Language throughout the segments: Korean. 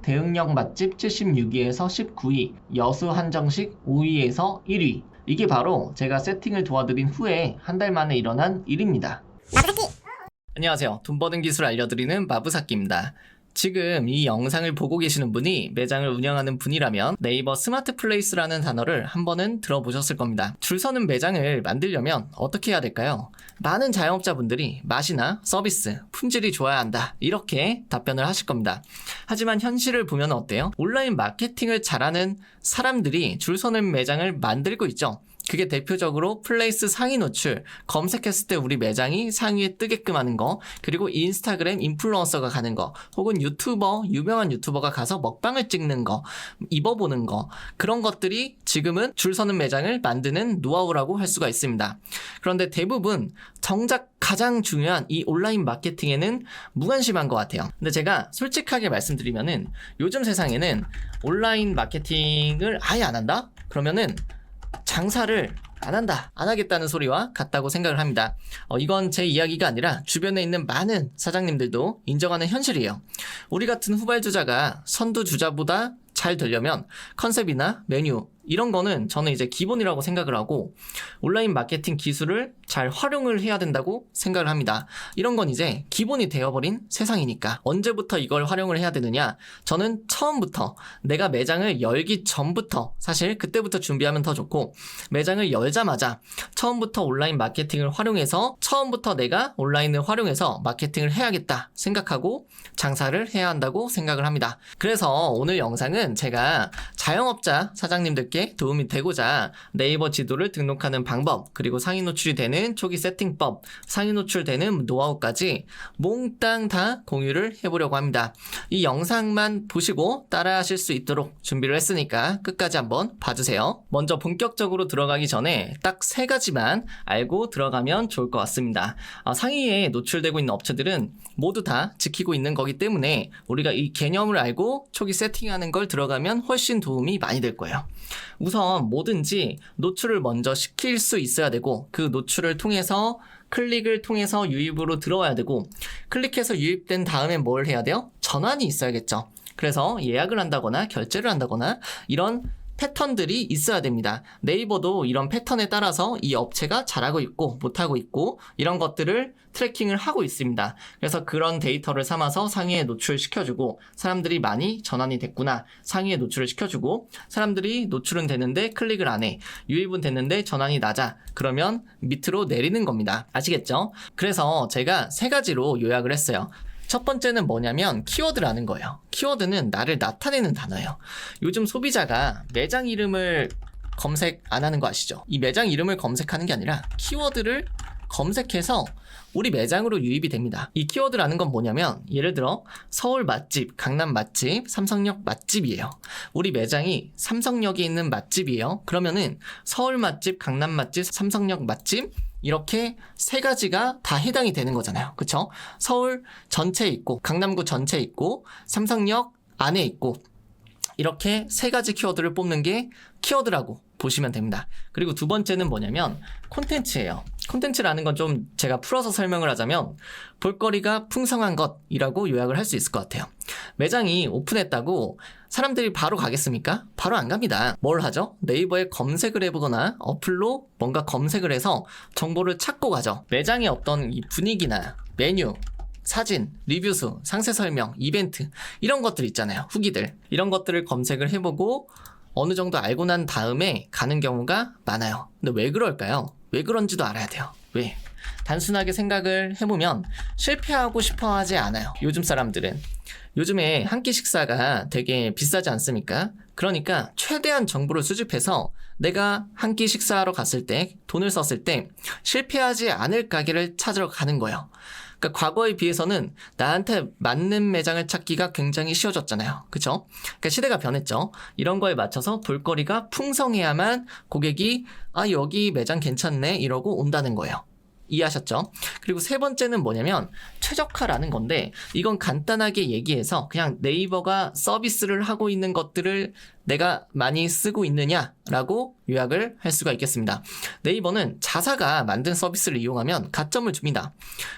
대흥역 맛집 76위에서 19위, 여수 한정식 5위에서 1위. 이게 바로 제가 세팅을 도와드린 후에 한 달 만에 일어난 일입니다. 안녕하세요. 돈 버는 기술 알려드리는 마부사키입니다. 지금 이 영상을 보고 계시는 분이 매장을 운영하는 분이라면 네이버 스마트 플레이스라는 단어를 한 번은 들어보셨을 겁니다. 줄 서는 매장을 만들려면 어떻게 해야 될까요? 많은 자영업자분들이 맛이나 서비스, 품질이 좋아야 한다, 이렇게 답변을 하실 겁니다. 하지만 현실을 보면 어때요? 온라인 마케팅을 잘하는 사람들이 줄 서는 매장을 만들고 있죠. 그게 대표적으로 플레이스 상위 노출, 검색했을 때 우리 매장이 상위에 뜨게끔 하는 거, 그리고 인스타그램 인플루언서가 가는 거, 혹은 유명한 유튜버가 가서 먹방을 찍는 거, 입어보는 거, 그런 것들이 지금은 줄 서는 매장을 만드는 노하우라고 할 수가 있습니다. 그런데 대부분 정작 가장 중요한 이 온라인 마케팅에는 무관심한 것 같아요. 근데 제가 솔직하게 말씀드리면은 요즘 세상에는 온라인 마케팅을 아예 안 한다? 그러면은 장사를 안 하겠다는 소리와 같다고 생각을 합니다. 이건 제 이야기가 아니라 주변에 있는 많은 사장님들도 인정하는 현실이에요. 우리 같은 후발주자가 선두주자보다 잘 되려면 컨셉이나 메뉴, 이런 거는 저는 이제 기본이라고 생각을 하고, 온라인 마케팅 기술을 잘 활용을 해야 된다고 생각을 합니다. 이런 건 이제 기본이 되어버린 세상이니까. 언제부터 이걸 활용을 해야 되느냐? 저는 처음부터, 내가 매장을 열기 전부터, 사실 그때부터 준비하면 더 좋고, 매장을 열자마자 처음부터 온라인 마케팅을 활용해서, 처음부터 내가 온라인을 활용해서 마케팅을 해야겠다 생각하고 장사를 해야 한다고 생각을 합니다. 그래서 오늘 영상은 제가 자영업자 사장님들께 도움이 되고자 네이버 지도를 등록하는 방법, 그리고 상위 노출이 되는 초기 세팅법, 상위 노출되는 노하우까지 몽땅 다 공유를 해보려고 합니다. 이 영상만 보시고 따라하실 수 있도록 준비를 했으니까 끝까지 한번 봐주세요. 먼저 본격적으로 들어가기 전에 딱 3가지만 알고 들어가면 좋을 것 같습니다. 상위에 노출되고 있는 업체들은 모두 다 지키고 있는 거기 때문에 우리가 이 개념을 알고 초기 세팅하는 걸 들어가면 훨씬 도움이 많이 될 거예요. 우선 뭐든지 노출을 먼저 시킬 수 있어야 되고, 그 노출을 통해서 클릭을 통해서 유입으로 들어와야 되고, 클릭해서 유입된 다음에 뭘 해야 돼요? 전환이 있어야겠죠. 그래서 예약을 한다거나 결제를 한다거나 이런 패턴들이 있어야 됩니다. 네이버도 이런 패턴에 따라서 이 업체가 잘하고 있고 못하고 있고 이런 것들을 트래킹을 하고 있습니다. 그래서 그런 데이터를 삼아서 상위에 노출시켜주고, 사람들이 많이 전환이 됐구나, 상위에 노출을 시켜주고, 사람들이 노출은 되는데 클릭을 안 해, 유입은 됐는데 전환이 낮아, 그러면 밑으로 내리는 겁니다. 아시겠죠? 그래서 제가 3가지로 요약을 했어요. 첫 번째는 뭐냐면 키워드라는 거예요. 키워드는 나를 나타내는 단어예요. 요즘 소비자가 매장 이름을 검색 안 하는 거 아시죠? 이 매장 이름을 검색하는 게 아니라 키워드를 검색해서 우리 매장으로 유입이 됩니다. 이 키워드라는 건 뭐냐면, 예를 들어 서울 맛집, 강남 맛집, 삼성역 맛집이에요. 우리 매장이 삼성역에 있는 맛집이에요. 그러면은 서울 맛집, 강남 맛집, 삼성역 맛집, 이렇게 3가지가 다 해당이 되는 거잖아요. 그쵸? 서울 전체에 있고, 강남구 전체에 있고, 삼성역 안에 있고, 이렇게 3가지 키워드를 뽑는 게 키워드라고 보시면 됩니다. 그리고 두 번째는 뭐냐면 콘텐츠예요. 콘텐츠라는 건 좀 제가 풀어서 설명을 하자면 볼거리가 풍성한 것이라고 요약을 할 수 있을 것 같아요. 매장이 오픈했다고 사람들이 바로 가겠습니까? 바로 안 갑니다. 뭘 하죠? 네이버에 검색을 해보거나 어플로 뭔가 검색을 해서 정보를 찾고 가죠. 매장의 어떤 이 분위기나 메뉴, 사진, 리뷰수, 상세 설명, 이벤트, 이런 것들 있잖아요. 후기들. 이런 것들을 검색을 해보고 어느 정도 알고 난 다음에 가는 경우가 많아요. 근데 왜 그럴까요? 왜 그런지도 알아야 돼요. 왜? 단순하게 생각을 해보면 실패하고 싶어 하지 않아요. 요즘 사람들은. 요즘에 한 끼 식사가 되게 비싸지 않습니까? 그러니까 최대한 정보를 수집해서 내가 한 끼 식사하러 갔을 때, 돈을 썼을 때 실패하지 않을 가게를 찾으러 가는 거예요. 그러니까 과거에 비해서는 나한테 맞는 매장을 찾기가 굉장히 쉬워졌잖아요. 그쵸? 그러니까 시대가 변했죠. 이런 거에 맞춰서 볼거리가 풍성해야만 고객이 여기 매장 괜찮네 이러고 온다는 거예요. 이해하셨죠? 그리고 세 번째는 뭐냐면 최적화라는 건데, 이건 간단하게 얘기해서 그냥 네이버가 서비스를 하고 있는 것들을 내가 많이 쓰고 있느냐라고 요약을 할 수가 있겠습니다. 네이버는 자사가 만든 서비스를 이용하면 가점을 줍니다.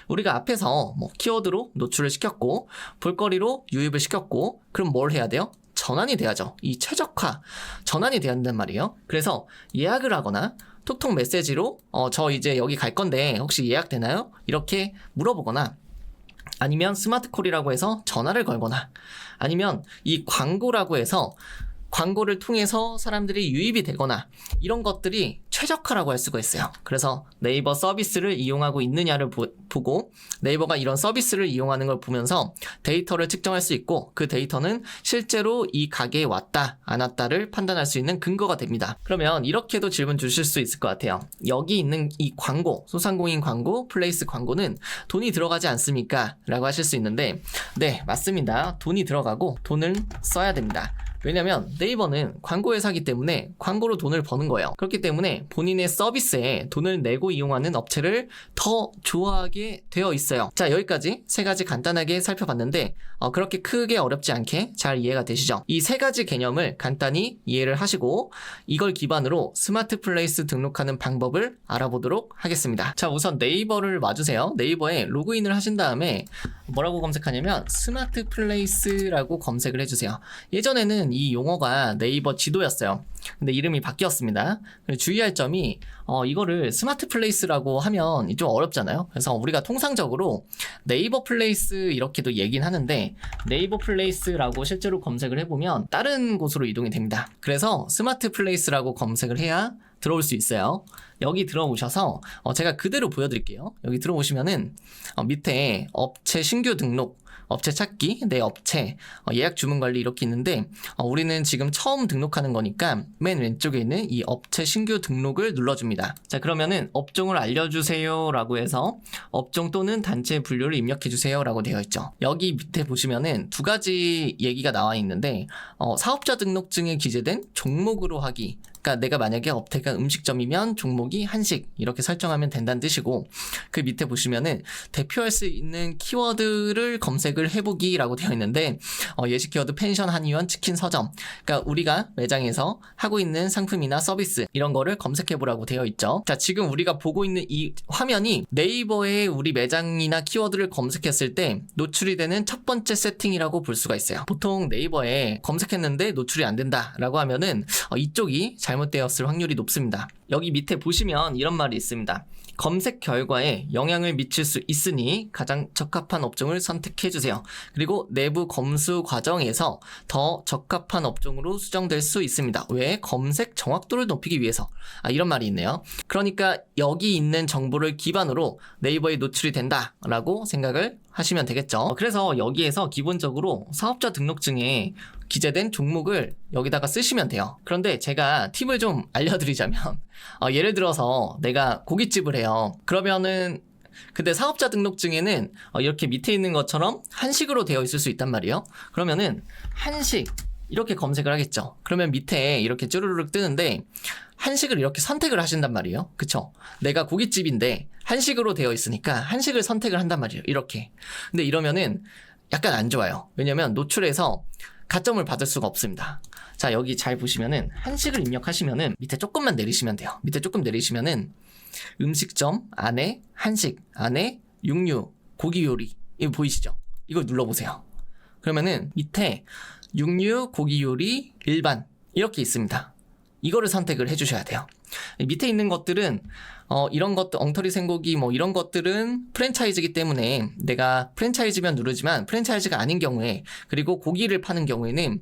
우리가 앞에서 뭐 키워드로 노출을 시켰고 볼거리로 유입을 시켰고, 그럼 뭘 해야 돼요? 전환이 돼야죠. 이 최적화 전환이 돼야 한단 말이에요. 그래서 예약을 하거나 톡톡 메시지로 저 이제 여기 갈 건데 혹시 예약되나요? 이렇게 물어보거나, 아니면 스마트콜이라고 해서 전화를 걸거나, 아니면 이 광고라고 해서 광고를 통해서 사람들이 유입이 되거나, 이런 것들이 최적화라고 할 수가 있어요. 그래서 네이버 서비스를 이용하고 있느냐를 보고, 네이버가 이런 서비스를 이용하는 걸 보면서 데이터를 측정할 수 있고, 그 데이터는 실제로 이 가게에 왔다 안 왔다를 판단할 수 있는 근거가 됩니다. 그러면 이렇게도 질문 주실 수 있을 것 같아요. 여기 있는 이 광고, 소상공인 광고, 플레이스 광고는 돈이 들어가지 않습니까? 라고 하실 수 있는데, 네, 맞습니다. 돈이 들어가고 돈을 써야 됩니다. 왜냐면 네이버는 광고 회사이기 때문에 광고로 돈을 버는 거예요. 그렇기 때문에 본인의 서비스에 돈을 내고 이용하는 업체를 더 좋아하게 되어 있어요. 자, 여기까지 세 가지 간단하게 살펴봤는데 그렇게 크게 어렵지 않게 잘 이해가 되시죠? 이 세 가지 개념을 간단히 이해를 하시고, 이걸 기반으로 스마트 플레이스 등록하는 방법을 알아보도록 하겠습니다. 자, 우선 네이버를 와주세요. 네이버에 로그인을 하신 다음에 뭐라고 검색하냐면 스마트 플레이스라고 검색을 해주세요. 예전에는 이 용어가 네이버 지도였어요. 근데 이름이 바뀌었습니다. 주의할 점이 이거를 스마트 플레이스라고 하면 좀 어렵잖아요. 그래서 우리가 통상적으로 네이버 플레이스 이렇게도 얘기는 하는데, 네이버 플레이스라고 실제로 검색을 해보면 다른 곳으로 이동이 됩니다. 그래서 스마트 플레이스라고 검색을 해야 들어올 수 있어요. 여기 들어오셔서 제가 그대로 보여드릴게요. 여기 들어오시면은 밑에 업체 신규 등록, 업체 찾기, 내 업체, 예약 주문 관리 이렇게 있는데, 우리는 지금 처음 등록하는 거니까 맨 왼쪽에 있는 이 업체 신규 등록을 눌러줍니다. 자, 그러면은 업종을 알려주세요 라고 해서 업종 또는 단체 분류를 입력해주세요 라고 되어 있죠. 여기 밑에 보시면은 두 가지 얘기가 나와 있는데, 사업자 등록증에 기재된 종목으로 하기, 그러니까 내가 만약에 업태가 음식점이면 종목이 한식 이렇게 설정하면 된다는 뜻이고, 그 밑에 보시면은 대표할 수 있는 키워드를 검색을 해보기라고 되어 있는데, 예시 키워드 펜션, 한의원, 치킨, 서점, 그러니까 우리가 매장에서 하고 있는 상품이나 서비스 이런 거를 검색해보라고 되어 있죠. 자, 지금 우리가 보고 있는 이 화면이 네이버에 우리 매장이나 키워드를 검색했을 때 노출이 되는 첫 번째 세팅이라고 볼 수가 있어요. 보통 네이버에 검색했는데 노출이 안 된다라고 하면은 이쪽이 잘못되었을 확률이 높습니다. 여기 밑에 보시면 이런 말이 있습니다. 검색 결과에 영향을 미칠 수 있으니 가장 적합한 업종을 선택해주세요. 그리고 내부 검수 과정에서 더 적합한 업종으로 수정될 수 있습니다. 왜? 검색 정확도를 높이기 위해서. 이런 말이 있네요. 그러니까 여기 있는 정보를 기반으로 네이버에 노출이 된다라고 생각을 하시면 되겠죠. 그래서 여기에서 기본적으로 사업자 등록증에 기재된 종목을 여기다가 쓰시면 돼요. 그런데 제가 팁을 좀 알려드리자면, 예를 들어서 내가 고깃집을 해요. 그러면은 근데 사업자 등록증에는 이렇게 밑에 있는 것처럼 한식으로 되어 있을 수 있단 말이에요. 그러면은 한식 이렇게 검색을 하겠죠. 그러면 밑에 이렇게 쭈루룩 뜨는데 한식을 이렇게 선택을 하신단 말이에요. 그쵸? 내가 고깃집인데 한식으로 되어 있으니까 한식을 선택을 한단 말이에요. 이렇게. 근데 이러면은 약간 안 좋아요. 왜냐면 노출에서 가점을 받을 수가 없습니다. 자, 여기 잘 보시면은 한식을 입력하시면은 밑에 조금만 내리시면 돼요. 밑에 조금 내리시면은 음식점 안에 한식 안에 육류 고기 요리 이거 보이시죠? 이걸 눌러보세요. 그러면은 밑에 육류 고기 요리 일반 이렇게 있습니다. 이거를 선택을 해주셔야 돼요. 밑에 있는 것들은 이런 것들 엉터리 생고기 뭐 이런 것들은 프랜차이즈이기 때문에 내가 프랜차이즈면 누르지만 프랜차이즈가 아닌 경우에, 그리고 고기를 파는 경우에는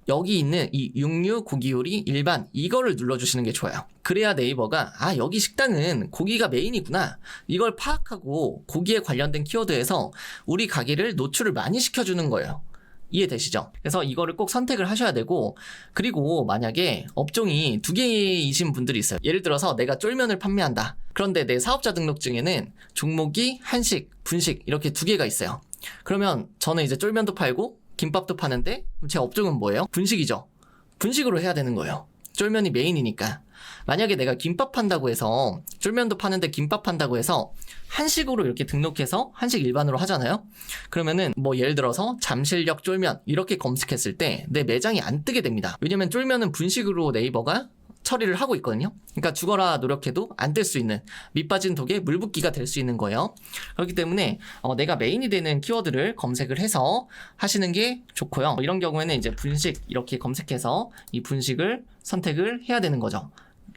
여기 있는 이 육류 고기 요리 일반 이거를 눌러주시는 게 좋아요. 그래야 네이버가 여기 식당은 고기가 메인이구나 이걸 파악하고 고기에 관련된 키워드에서 우리 가게를 노출을 많이 시켜주는 거예요. 이해되시죠? 그래서 이거를 꼭 선택을 하셔야 되고, 그리고 만약에 업종이 두 개이신 분들이 있어요. 예를 들어서 내가 쫄면을 판매한다. 그런데 내 사업자 등록증에는 종목이 한식, 분식 이렇게 두 개가 있어요. 그러면 저는 이제 쫄면도 팔고 김밥도 파는데 제 업종은 뭐예요? 분식이죠. 분식으로 해야 되는 거예요. 쫄면이 메인이니까. 만약에 내가 김밥 판다고 해서, 쫄면도 파는데 김밥 판다고 해서 한식으로 이렇게 등록해서 한식 일반으로 하잖아요. 그러면은 뭐 예를 들어서 잠실역 쫄면 이렇게 검색했을 때 내 매장이 안 뜨게 됩니다. 왜냐면 쫄면은 분식으로 네이버가 처리를 하고 있거든요. 그러니까 죽어라 노력해도 안 될 수 있는, 밑 빠진 독에 물 붓기가 될 수 있는 거예요. 그렇기 때문에 내가 메인이 되는 키워드를 검색을 해서 하시는 게 좋고요. 이런 경우에는 이제 분식 이렇게 검색해서 이 분식을 선택을 해야 되는 거죠.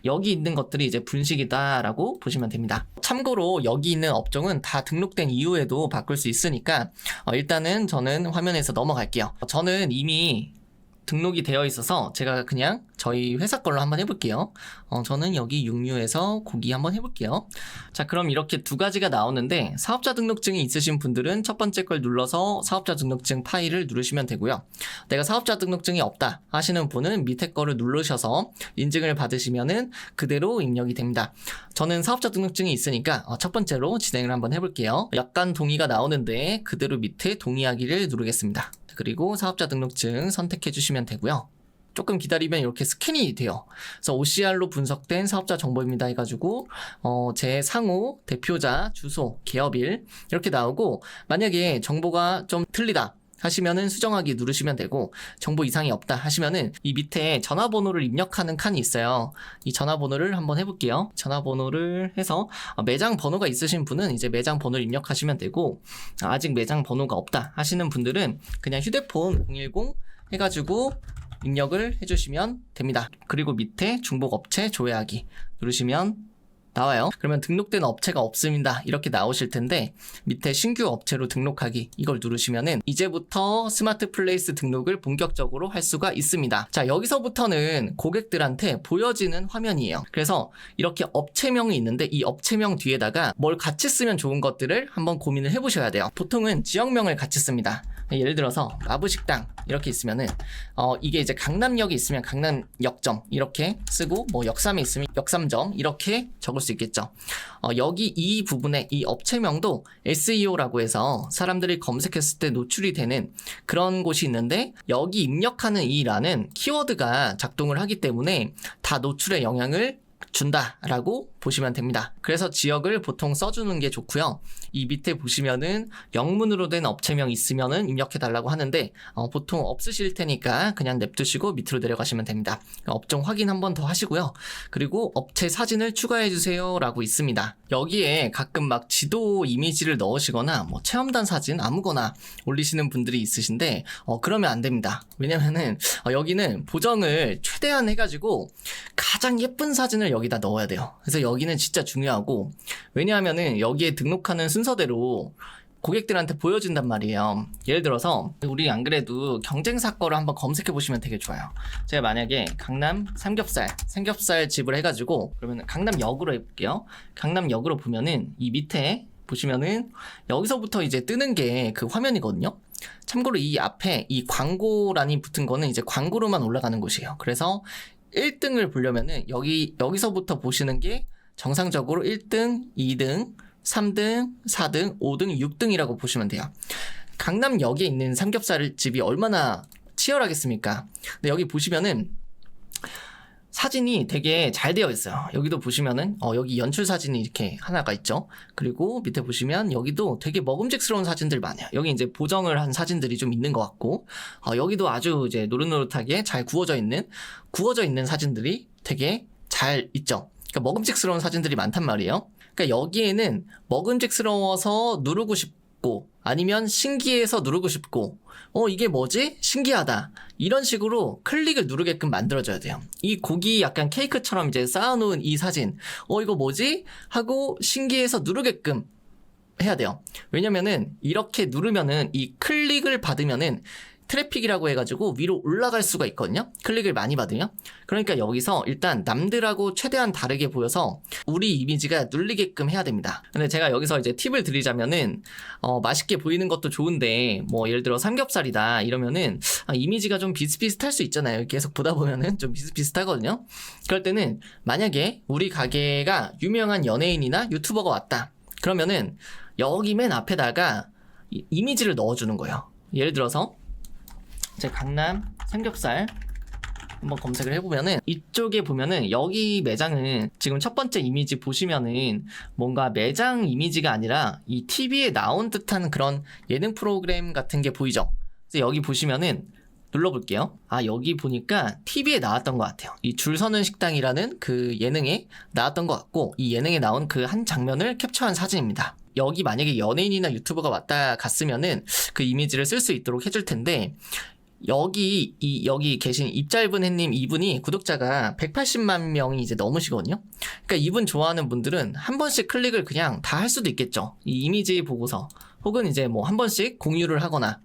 여기 있는 것들이 이제 분식이다라고 보시면 됩니다. 참고로 여기 있는 업종은 다 등록된 이후에도 바꿀 수 있으니까 일단은 저는 화면에서 넘어갈게요. 저는 이미 등록이 되어 있어서 제가 그냥 저희 회사 걸로 한번 해볼게요. 저는 여기 육류에서 고기 한번 해볼게요. 자, 그럼 이렇게 두 가지가 나오는데 사업자 등록증이 있으신 분들은 첫 번째 걸 눌러서 사업자 등록증 파일을 누르시면 되고요. 내가 사업자 등록증이 없다 하시는 분은 밑에 거를 누르셔서 인증을 받으시면은 그대로 입력이 됩니다. 저는 사업자 등록증이 있으니까 첫 번째로 진행을 한번 해볼게요. 약간 동의가 나오는데 그대로 밑에 동의하기를 누르겠습니다. 그리고 사업자 등록증 선택해 주시면 되고요. 조금 기다리면 이렇게 스캔이 돼요. 그래서 OCR로 분석된 사업자 정보입니다 해가지고 제 상호, 대표자, 주소, 개업일 이렇게 나오고, 만약에 정보가 좀 틀리다 하시면은 수정하기 누르시면 되고, 정보 이상이 없다 하시면은 이 밑에 전화번호를 입력하는 칸이 있어요. 이 전화번호를 한번 해볼게요. 전화번호를 해서 매장 번호가 있으신 분은 이제 매장 번호를 입력하시면 되고, 아직 매장 번호가 없다 하시는 분들은 그냥 휴대폰 010 해가지고 입력을 해주시면 됩니다. 그리고 밑에 중복업체 조회하기 누르시면 나와요. 그러면 등록된 업체가 없습니다 이렇게 나오실 텐데, 밑에 신규 업체로 등록하기 이걸 누르시면은 이제부터 스마트 플레이스 등록을 본격적으로 할 수가 있습니다. 자, 여기서부터는 고객들한테 보여지는 화면이에요. 그래서 이렇게 업체명이 있는데 이 업체명 뒤에다가 뭘 같이 쓰면 좋은 것들을 한번 고민을 해보셔야 돼요. 보통은 지역명을 같이 씁니다. 예를 들어서 마부식당 이렇게 있으면은 이게 이제 강남역이 있으면 강남역점 이렇게 쓰고, 뭐 역삼에 있으면 역삼점 이렇게 적을 수 있겠죠. 여기 이 부분에 이 업체명도 SEO라고 해서 사람들이 검색했을 때 노출이 되는 그런 곳이 있는데, 여기 입력하는 이 란은 키워드가 작동을 하기 때문에 다 노출에 영향을 준다라고 보시면 됩니다. 그래서 지역을 보통 써주는 게 좋고요. 이 밑에 보시면은 영문으로 된 업체명 있으면은 입력해 달라고 하는데 보통 없으실 테니까 그냥 냅두시고 밑으로 내려가시면 됩니다. 업종 확인 한 번 더 하시고요. 그리고 업체 사진을 추가해 주세요 라고 있습니다. 여기에 가끔 막 지도 이미지를 넣으시거나 뭐 체험단 사진 아무거나 올리시는 분들이 있으신데 그러면 안 됩니다. 왜냐면은 여기는 보정을 최대한 해가지고 가장 예쁜 사진을 여기다 넣어야 돼요. 그래서 여기는 진짜 중요하고, 왜냐하면은 여기에 등록하는 순서대로 고객들한테 보여준단 말이에요. 예를 들어서 우리 안 그래도 경쟁사 거를 한번 검색해 보시면 되게 좋아요. 제가 만약에 강남 삼겹살 집을 해가지고, 그러면 강남역으로 해볼게요. 강남역으로 보면은 이 밑에 보시면은 여기서부터 이제 뜨는 게 그 화면이거든요. 참고로 이 앞에 이 광고란이 붙은 거는 이제 광고로만 올라가는 곳이에요. 그래서 1등을 보려면은 여기서부터 보시는 게 정상적으로 1등, 2등, 3등, 4등, 5등, 6등이라고 보시면 돼요. 강남역에 있는 삼겹살 집이 얼마나 치열하겠습니까? 근데 여기 보시면은 사진이 되게 잘 되어 있어요. 여기도 보시면은 여기 연출 사진이 이렇게 하나가 있죠. 그리고 밑에 보시면 여기도 되게 먹음직스러운 사진들 많아요. 여기 이제 보정을 한 사진들이 좀 있는 것 같고, 여기도 아주 이제 노릇노릇하게 잘 구워져 있는 사진들이 되게 잘 있죠. 그러니까 먹음직스러운 사진들이 많단 말이에요. 그러니까 여기에는 먹음직스러워서 누르고 싶고, 아니면 신기해서 누르고 싶고, 이게 뭐지? 신기하다. 이런 식으로 클릭을 누르게끔 만들어줘야 돼요. 이 고기 약간 케이크처럼 이제 쌓아놓은 이 사진, 이거 뭐지? 하고 신기해서 누르게끔 해야 돼요. 왜냐면은 이렇게 누르면은 이 클릭을 받으면은 트래픽이라고 해가지고 위로 올라갈 수가 있거든요. 클릭을 많이 받으면. 그러니까 여기서 일단 남들하고 최대한 다르게 보여서 우리 이미지가 눌리게끔 해야 됩니다. 근데 제가 여기서 이제 팁을 드리자면은 맛있게 보이는 것도 좋은데, 뭐 예를 들어 삼겹살이다 이러면은 이미지가 좀 비슷비슷할 수 있잖아요. 계속 보다 보면은 좀 비슷비슷하거든요. 그럴 때는 만약에 우리 가게가 유명한 연예인이나 유튜버가 왔다 그러면은 여기 맨 앞에다가 이미지를 넣어주는 거예요. 예를 들어서 제 강남 삼겹살 한번 검색을 해보면은 이쪽에 보면은 여기 매장은 지금 첫 번째 이미지 보시면은 뭔가 매장 이미지가 아니라 이 TV에 나온 듯한 그런 예능 프로그램 같은 게 보이죠? 그래서 여기 보시면은 눌러볼게요. 아, 여기 보니까 TV에 나왔던 것 같아요. 이 줄 서는 식당이라는 그 예능에 나왔던 것 같고, 이 예능에 나온 그 한 장면을 캡처한 사진입니다. 여기 만약에 연예인이나 유튜버가 왔다 갔으면은 그 이미지를 쓸 수 있도록 해줄 텐데, 여기 계신 입 짧은 햇님 이분이 구독자가 180만 명이 이제 넘으시거든요. 그러니까 이분 좋아하는 분들은 한 번씩 클릭을 그냥 다 할 수도 있겠죠. 이 이미지 보고서. 혹은 이제 뭐 한 번씩 공유를 하거나.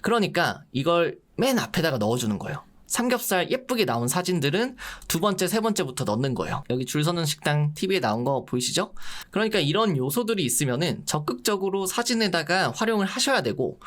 그러니까 이걸 맨 앞에다가 넣어주는 거예요. 삼겹살 예쁘게 나온 사진들은 두 번째, 세 번째부터 넣는 거예요. 여기 줄 서는 식당 TV에 나온 거 보이시죠? 그러니까 이런 요소들이 있으면은 적극적으로 사진에다가 활용을 하셔야 되고,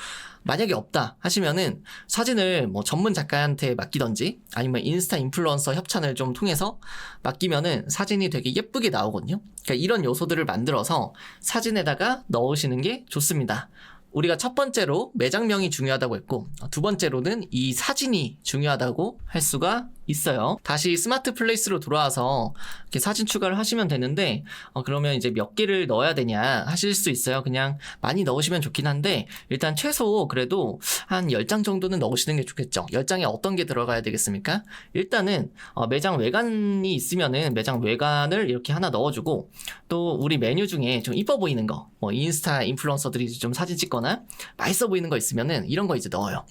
만약에 없다 하시면은 사진을 뭐 전문 작가한테 맡기던지 아니면 인스타 인플루언서 협찬을 좀 통해서 맡기면은 사진이 되게 예쁘게 나오거든요. 그러니까 이런 요소들을 만들어서 사진에다가 넣으시는 게 좋습니다. 우리가 첫 번째로 매장명이 중요하다고 했고, 두 번째로는 이 사진이 중요하다고 할 수가 있어요. 다시 스마트 플레이스로 돌아와서 이렇게 사진 추가를 하시면 되는데, 그러면 이제 몇 개를 넣어야 되냐 하실 수 있어요. 그냥 많이 넣으시면 좋긴 한데, 일단 최소 그래도 한 10장 정도는 넣으시는 게 좋겠죠. 10장에 어떤 게 들어가야 되겠습니까? 일단은 매장 외관이 있으면은 매장 외관을 이렇게 하나 넣어주고, 또 우리 메뉴 중에 좀 이뻐 보이는 거, 뭐 인스타 인플루언서들이 좀 사진 찍거나 맛있어 보이는 거 있으면은 이런 거 이제 넣어요.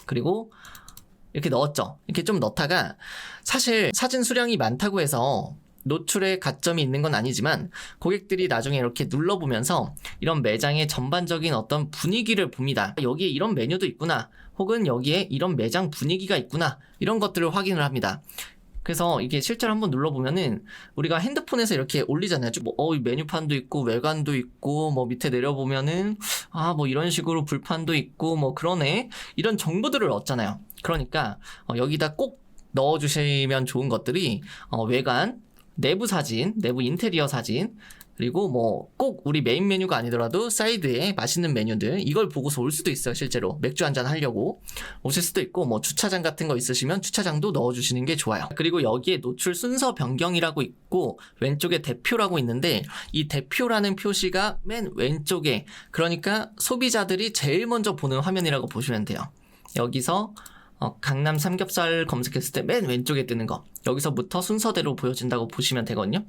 그리고 이렇게 넣었죠. 이렇게 좀 넣다가, 사실 사진 수량이 많다고 해서 노출에 가점이 있는 건 아니지만 고객들이 나중에 이렇게 눌러보면서 이런 매장의 전반적인 어떤 분위기를 봅니다. 여기에 이런 메뉴도 있구나, 혹은 여기에 이런 매장 분위기가 있구나, 이런 것들을 확인을 합니다. 그래서 이게 실제로 한번 눌러보면은 우리가 핸드폰에서 이렇게 올리잖아요. 뭐, 메뉴판도 있고 외관도 있고, 뭐 밑에 내려보면은 뭐 이런 식으로 불판도 있고, 뭐 그러네, 이런 정보들을 얻잖아요. 그러니까 여기다 꼭 넣어주시면 좋은 것들이 외관, 내부 사진, 내부 인테리어 사진, 그리고 뭐 꼭 우리 메인 메뉴가 아니더라도 사이드에 맛있는 메뉴들, 이걸 보고서 올 수도 있어요. 실제로 맥주 한잔 하려고 오실 수도 있고, 뭐 주차장 같은 거 있으시면 주차장도 넣어주시는 게 좋아요. 그리고 여기에 노출 순서 변경이라고 있고, 왼쪽에 대표라고 있는데, 이 대표라는 표시가 맨 왼쪽에, 그러니까 소비자들이 제일 먼저 보는 화면이라고 보시면 돼요. 여기서 강남 삼겹살 검색했을 때 맨 왼쪽에 뜨는 거, 여기서부터 순서대로 보여진다고 보시면 되거든요.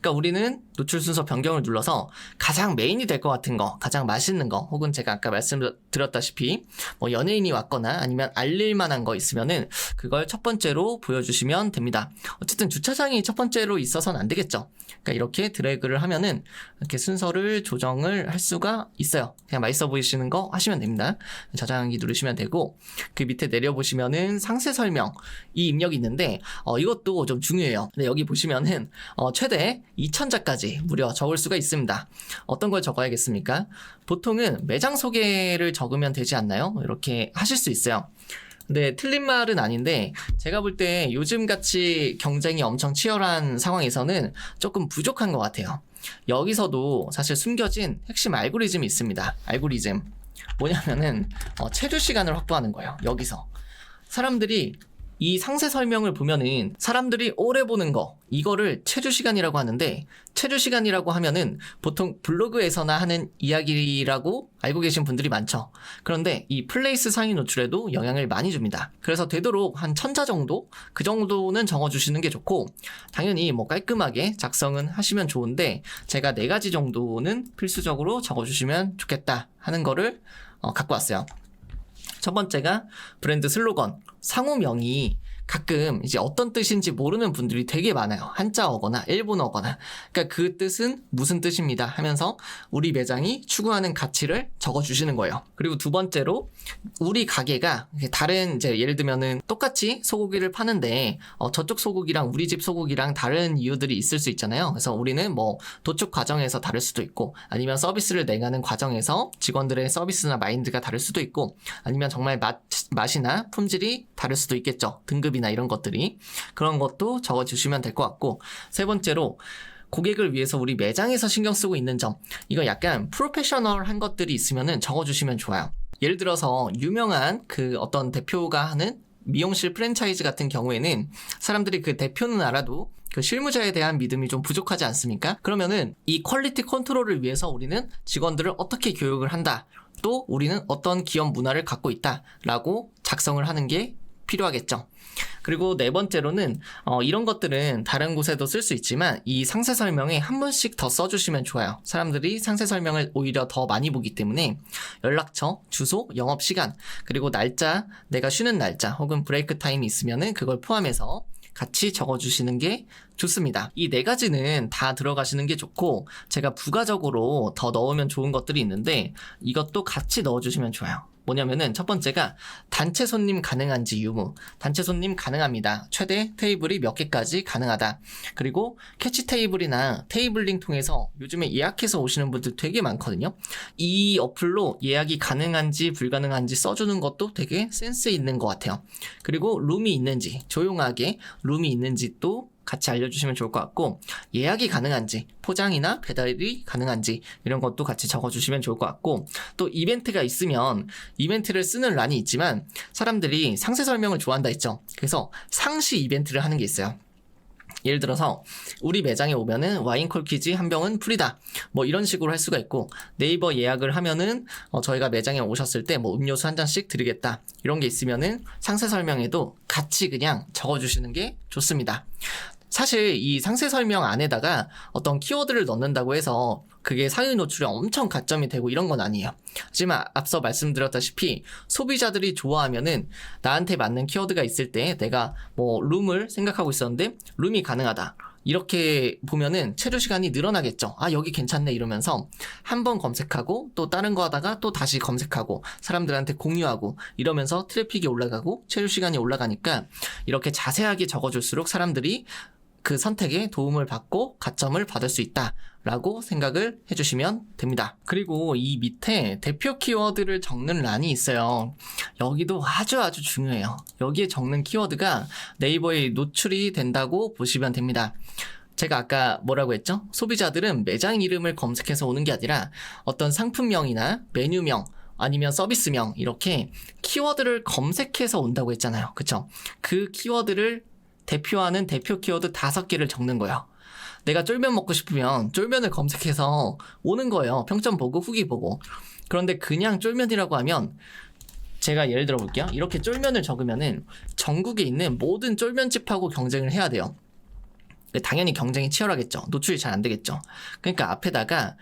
그러니까 우리는 노출 순서 변경을 눌러서 가장 메인이 될 것 같은 거, 가장 맛있는 거, 혹은 제가 아까 말씀드렸다시피 뭐 연예인이 왔거나 아니면 알릴 만한 거 있으면은 그걸 첫 번째로 보여주시면 됩니다. 어쨌든 주차장이 첫 번째로 있어서는 안 되겠죠. 그러니까 이렇게 드래그를 하면은 이렇게 순서를 조정을 할 수가 있어요. 그냥 맛있어 보이시는 거 하시면 됩니다. 저장하기 누르시면 되고, 그 밑에 내려보시면은 상세 설명, 이 입력이 있는데 이것도 좀 중요해요. 근데 여기 보시면은 최대 2000자까지 무려 적을 수가 있습니다. 어떤 걸 적어야겠습니까? 보통은 매장 소개를 적으면 되지 않나요? 이렇게 하실 수 있어요. 근데 틀린 말은 아닌데, 제가 볼 때 요즘같이 경쟁이 엄청 치열한 상황에서는 조금 부족한 것 같아요. 여기서도 사실 숨겨진 핵심 알고리즘이 있습니다. 알고리즘 뭐냐면은 체류 시간을 확보하는 거예요. 여기서 사람들이 이 상세 설명을 보면은 사람들이 오래 보는 거, 이거를 체류 시간이라고 하는데, 체류 시간이라고 하면은 보통 블로그에서나 하는 이야기라고 알고 계신 분들이 많죠. 그런데 이 플레이스 상위 노출에도 영향을 많이 줍니다. 그래서 되도록 한 1000자 정도? 그 정도는 적어주시는 게 좋고, 당연히 뭐 깔끔하게 작성은 하시면 좋은데, 제가 4가지 정도는 필수적으로 적어주시면 좋겠다 하는 거를 갖고 왔어요. 첫 번째가 브랜드 슬로건, 상호명이 가끔 이제 어떤 뜻인지 모르는 분들이 되게 많아요. 한자어거나 일본어거나. 그러니까 그 뜻은 무슨 뜻입니다 하면서 우리 매장이 추구하는 가치를 적어주시는 거예요. 그리고 두 번째로 우리 가게가 다른, 이제 예를 들면은 똑같이 소고기를 파는데 저쪽 소고기랑 우리 집 소고기랑 다른 이유들이 있을 수 있잖아요. 그래서 우리는 뭐 도축 과정에서 다를 수도 있고, 아니면 서비스를 내가는 과정에서 직원들의 서비스나 마인드가 다를 수도 있고, 아니면 정말 맛이나 품질이 다를 수도 있겠죠. 등급이나 이런 것들이. 그런 것도 적어주시면 될 것 같고, 세 번째로 고객을 위해서 우리 매장에서 신경 쓰고 있는 점, 이거 약간 프로페셔널한 것들이 있으면은 적어주시면 좋아요. 예를 들어서 유명한 그 어떤 대표가 하는 미용실 프랜차이즈 같은 경우에는 사람들이 그 대표는 알아도 그 실무자에 대한 믿음이 좀 부족하지 않습니까? 그러면은 이 퀄리티 컨트롤을 위해서 우리는 직원들을 어떻게 교육을 한다. 또 우리는 어떤 기업 문화를 갖고 있다라고 작성을 하는 게 필요하겠죠. 그리고 네 번째로는 이런 것들은 다른 곳에도 쓸 수 있지만 이 상세 설명에 한 번씩 더 써주시면 좋아요. 사람들이 상세 설명을 오히려 더 많이 보기 때문에 연락처, 주소, 영업시간, 그리고 날짜, 내가 쉬는 날짜 혹은 브레이크 타임이 있으면은 그걸 포함해서 같이 적어주시는 게 좋습니다. 이 네 가지는 다 들어가시는 게 좋고 제가 부가적으로 더 넣으면 좋은 것들이 있는데 이것도 같이 넣어주시면 좋아요. 뭐냐면은 첫 번째가 단체 손님 가능한지 유무. 단체 손님 가능합니다. 최대 테이블이 몇 개까지 가능하다. 그리고 캐치 테이블이나 테이블링 통해서 요즘에 예약해서 오시는 분들 되게 많거든요. 이 어플로 예약이 가능한지 불가능한지 써주는 것도 되게 센스 있는 것 같아요. 그리고 룸이 있는지, 조용하게 룸이 있는지 또 같이 알려주시면 좋을 것 같고, 예약이 가능한지, 포장이나 배달이 가능한지 이런 것도 같이 적어주시면 좋을 것 같고, 또 이벤트가 있으면 이벤트를 쓰는 란이 있지만 사람들이 상세 설명을 좋아한다 했죠. 그래서 상시 이벤트를 하는 게 있어요. 예를 들어서 우리 매장에 오면은 와인 콜키지 한 병은 프리다, 뭐 이런 식으로 할 수가 있고, 네이버 예약을 하면은 저희가 매장에 오셨을 때 뭐 음료수 한 잔씩 드리겠다, 이런 게 있으면은 상세 설명에도 같이 그냥 적어주시는 게 좋습니다. 사실 이 상세 설명 안에다가 어떤 키워드를 넣는다고 해서 그게 상위 노출에 엄청 가점이 되고 이런 건 아니에요. 하지만 앞서 말씀드렸다시피 소비자들이 좋아하면은 나한테 맞는 키워드가 있을 때 내가 뭐 룸을 생각하고 있었는데 룸이 가능하다, 이렇게 보면은 체류 시간이 늘어나겠죠. 아, 여기 괜찮네 이러면서 한번 검색하고 또 다른 거 하다가 또 다시 검색하고 사람들한테 공유하고 이러면서 트래픽이 올라가고 체류 시간이 올라가니까 이렇게 자세하게 적어줄수록 사람들이 그 선택에 도움을 받고 가점을 받을 수 있다라고 생각을 해주시면 됩니다. 그리고 이 밑에 대표 키워드를 적는 란이 있어요. 여기도 아주 중요해요. 여기에 적는 키워드가 네이버에 노출이 된다고 보시면 됩니다. 제가 아까 뭐라고 했죠? 소비자들은 매장 이름을 검색해서 오는 게 아니라 어떤 상품명이나 메뉴명, 아니면 서비스명, 이렇게 키워드를 검색해서 온다고 했잖아요. 그쵸? 그 키워드를 대표하는 대표 키워드 5개를 적는 거예요. 내가 쫄면 먹고 싶으면 쫄면을 검색해서 오는 거예요. 평점 보고 후기 보고. 그런데 그냥 쫄면이라고 하면, 제가 예를 들어 볼게요. 이렇게 쫄면을 적으면은 전국에 있는 모든 쫄면집하고 경쟁을 해야 돼요. 당연히 경쟁이 치열하겠죠. 노출이 잘 안 되겠죠. 그러니까 앞에다가,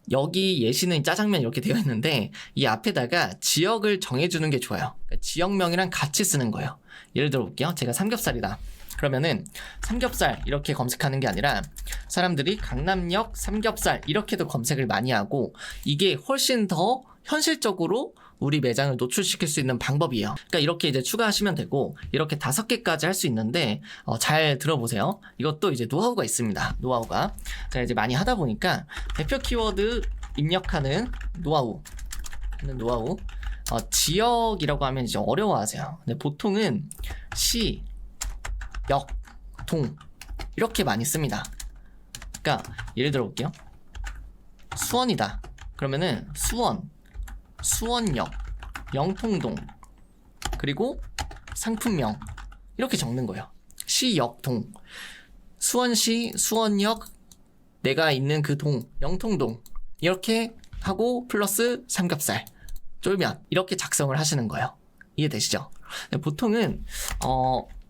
여기 예시는 짜장면 이렇게 되어 있는데 이 앞에다가 지역을 정해주는 게 좋아요. 그러니까 지역명이랑 같이 쓰는 거예요. 예를 들어 볼게요. 제가 삼겹살이다. 그러면은 삼겹살 이렇게 검색하는 게 아니라 사람들이 강남역 삼겹살 이렇게도 검색을 많이 하고, 이게 훨씬 더 현실적으로 우리 매장을 노출시킬 수 있는 방법이에요. 그러니까 이렇게 이제 추가하시면 되고, 이렇게 5개까지 할 수 있는데 잘 들어보세요. 이것도 이제 노하우가 있습니다. 노하우가 제가 이제 많이 하다 보니까 대표 키워드 입력하는 노하우, 지역이라고 하면 이제 어려워하세요. 근데 보통은 시, 역, 동 이렇게 많이 씁니다. 그러니까 예를 들어 볼게요. 수원이다. 그러면은 수원, 수원역, 영통동, 그리고 상품명 이렇게 적는 거예요. 시, 역, 동. 수원시, 수원역, 내가 있는 그 동, 영통동 이렇게 하고 플러스 삼겹살, 쫄면 이렇게 작성을 하시는 거예요. 이해되시죠? 보통은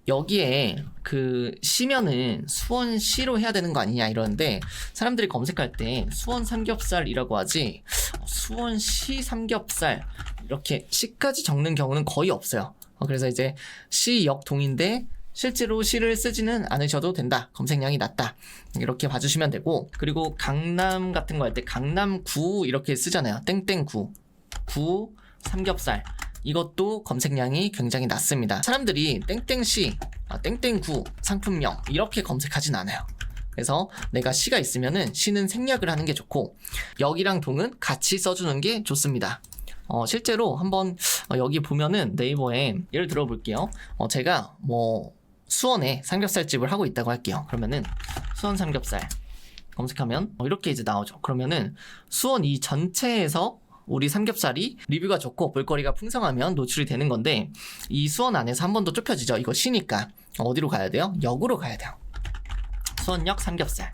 여기에 그 시면은 수원시로 해야 되는 거 아니냐 이러는데, 사람들이 검색할 때 수원 삼겹살이라고 하지 수원시 삼겹살 이렇게 시까지 적는 경우는 거의 없어요. 그래서 이제 시, 역, 동인데 실제로 시를 쓰지는 않으셔도 된다, 검색량이 낮다, 이렇게 봐주시면 되고, 그리고 강남 같은 거 할 때 강남구 이렇게 쓰잖아요. 땡땡구, 구 삼겹살, 이것도 검색량이 굉장히 낮습니다. 사람들이 땡땡시, 땡땡구, 상품명 이렇게 검색하진 않아요. 그래서 내가 시가 있으면은 시는 생략을 하는 게 좋고, 역이랑 동은 같이 써주는 게 좋습니다. 실제로 한번 여기 보면은 네이버에 예를 들어 볼게요. 제가 뭐 수원에 삼겹살집을 하고 있다고 할게요. 그러면은 수원 삼겹살 검색하면 이렇게 이제 나오죠. 그러면은 수원 이 전체에서 우리 삼겹살이 리뷰가 좋고 볼거리가 풍성하면 노출이 되는 건데 이 수원 안에서 한 번 더 좁혀지죠. 이거 시니까 어디로 가야 돼요? 역으로 가야 돼요. 수원역 삼겹살.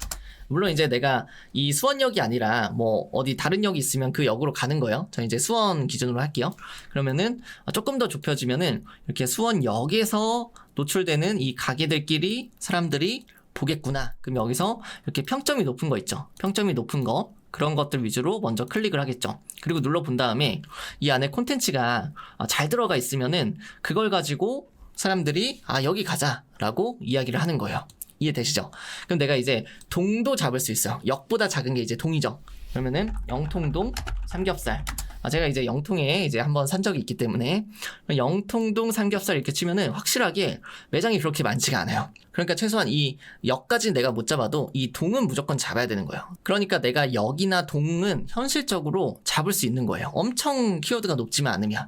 물론 이제 내가 이 수원역이 아니라 뭐 어디 다른 역이 있으면 그 역으로 가는 거예요. 저 이제 수원 기준으로 할게요. 그러면은 조금 더 좁혀지면은 이렇게 수원역에서 노출되는 이 가게들끼리 사람들이 보겠구나. 그럼 여기서 이렇게 평점이 높은 거 있죠. 평점이 높은 거. 그런 것들 위주로 먼저 클릭을 하겠죠. 그리고 눌러본 다음에 이 안에 콘텐츠가 잘 들어가 있으면은 그걸 가지고 사람들이 여기 가자라고 이야기를 하는 거예요. 이해되시죠? 그럼 내가 이제 동도 잡을 수 있어요. 역보다 작은 게 이제 동이죠. 그러면은 영통동 삼겹살. 제가 이제 영통에 이제 한번 산 적이 있기 때문에 영통동 삼겹살 이렇게 치면은 확실하게 매장이 그렇게 많지가 않아요. 그러니까 최소한 이 역까지는 내가 못 잡아도 이 동은 무조건 잡아야 되는 거예요. 그러니까 내가 역이나 동은 현실적으로 잡을 수 있는 거예요. 엄청 키워드가 높지만 않으면.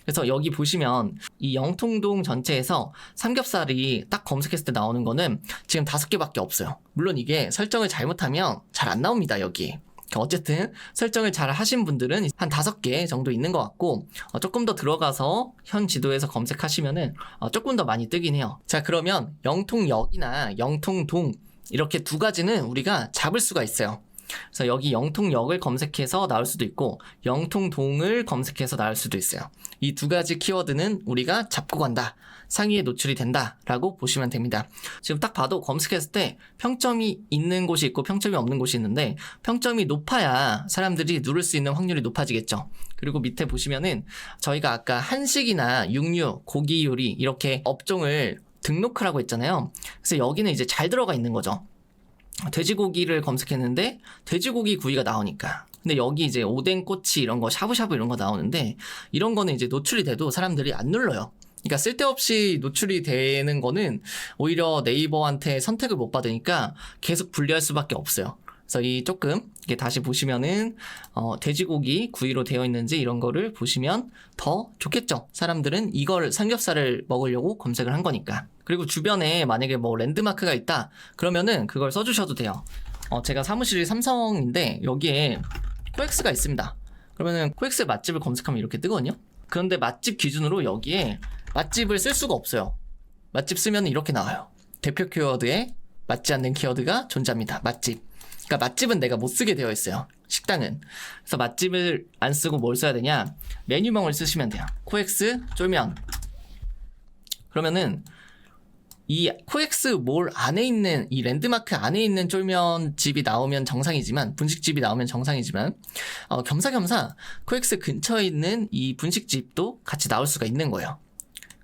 그래서 여기 보시면 이 영통동 전체에서 삼겹살이 딱 검색했을 때 나오는 거는 지금 5개밖에 없어요. 물론 이게 설정을 잘못하면 잘 안 나옵니다, 여기. 어쨌든 설정을 잘 하신 분들은 한 5개 정도 있는 것 같고 조금 더 들어가서 현 지도에서 검색하시면은 조금 더 많이 뜨긴 해요. 자, 그러면 영통역이나 영통동 이렇게 두 가지는 우리가 잡을 수가 있어요. 그래서 여기 영통역을 검색해서 나올 수도 있고 영통동을 검색해서 나올 수도 있어요. 이 두 가지 키워드는 우리가 잡고 간다, 상위에 노출이 된다 라고 보시면 됩니다. 지금 딱 봐도 검색했을 때 평점이 있는 곳이 있고 평점이 없는 곳이 있는데 평점이 높아야 사람들이 누를 수 있는 확률이 높아지겠죠. 그리고 밑에 보시면은 저희가 아까 한식이나 육류, 고기 요리 이렇게 업종을 등록을 하고 있잖아요. 그래서 여기는 이제 잘 들어가 있는 거죠. 돼지고기를 검색했는데 돼지고기 구이가 나오니까. 근데 여기 이제 오뎅, 꼬치 이런 거, 샤브샤브 이런 거 나오는데 이런 거는 이제 노출이 돼도 사람들이 안 눌러요. 그러니까 쓸데없이 노출이 되는 거는 오히려 네이버한테 선택을 못 받으니까 계속 분리할 수밖에 없어요. 그래서 이 조금 이게 다시 보시면은 돼지고기 구이로 되어 있는지 이런 거를 보시면 더 좋겠죠. 사람들은 이걸 삼겹살을 먹으려고 검색을 한 거니까. 그리고 주변에 만약에 뭐 랜드마크가 있다 그러면은 그걸 써주셔도 돼요. 제가 사무실이 삼성인데 여기에 코엑스가 있습니다. 그러면은 코엑스 맛집을 검색하면 이렇게 뜨거든요. 그런데 맛집 기준으로 여기에 맛집을 쓸 수가 없어요. 맛집 쓰면 이렇게 나와요. 대표 키워드에 맞지 않는 키워드가 존재합니다. 맛집. 그러니까 맛집은 내가 못 쓰게 되어 있어요. 식당은. 그래서 맛집을 안 쓰고 뭘 써야 되냐? 메뉴명을 쓰시면 돼요. 코엑스 쫄면. 그러면은 이 코엑스 몰 안에 있는 이 랜드마크 안에 있는 쫄면집이 나오면 정상이지만, 분식집이 나오면 정상이지만 겸사겸사 코엑스 근처에 있는 이 분식집도 같이 나올 수가 있는 거예요.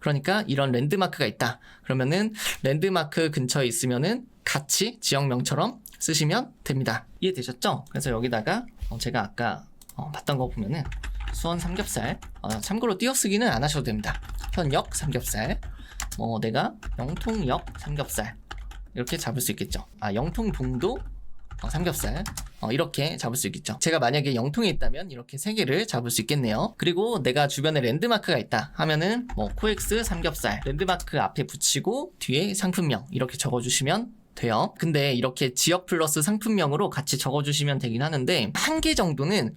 그러니까 이런 랜드마크가 있다 그러면은 랜드마크 근처에 있으면은 같이 지역명처럼 쓰시면 됩니다. 이해되셨죠? 그래서 여기다가 제가 아까 봤던 거 보면은 수원 삼겹살, 참고로 띄어쓰기는 안 하셔도 됩니다. 현역 삼겹살, 내가 영통역 삼겹살 이렇게 잡을 수 있겠죠. 영통동도 삼겹살 이렇게 잡을 수 있겠죠. 제가 만약에 영통에 있다면 이렇게 3개를 잡을 수 있겠네요. 그리고 내가 주변에 랜드마크가 있다 하면은 코엑스 삼겹살 랜드마크 앞에 붙이고 뒤에 상품명 이렇게 적어주시면 돼요. 근데 이렇게 지역 플러스 상품명으로 같이 적어주시면 되긴 하는데 1개 정도는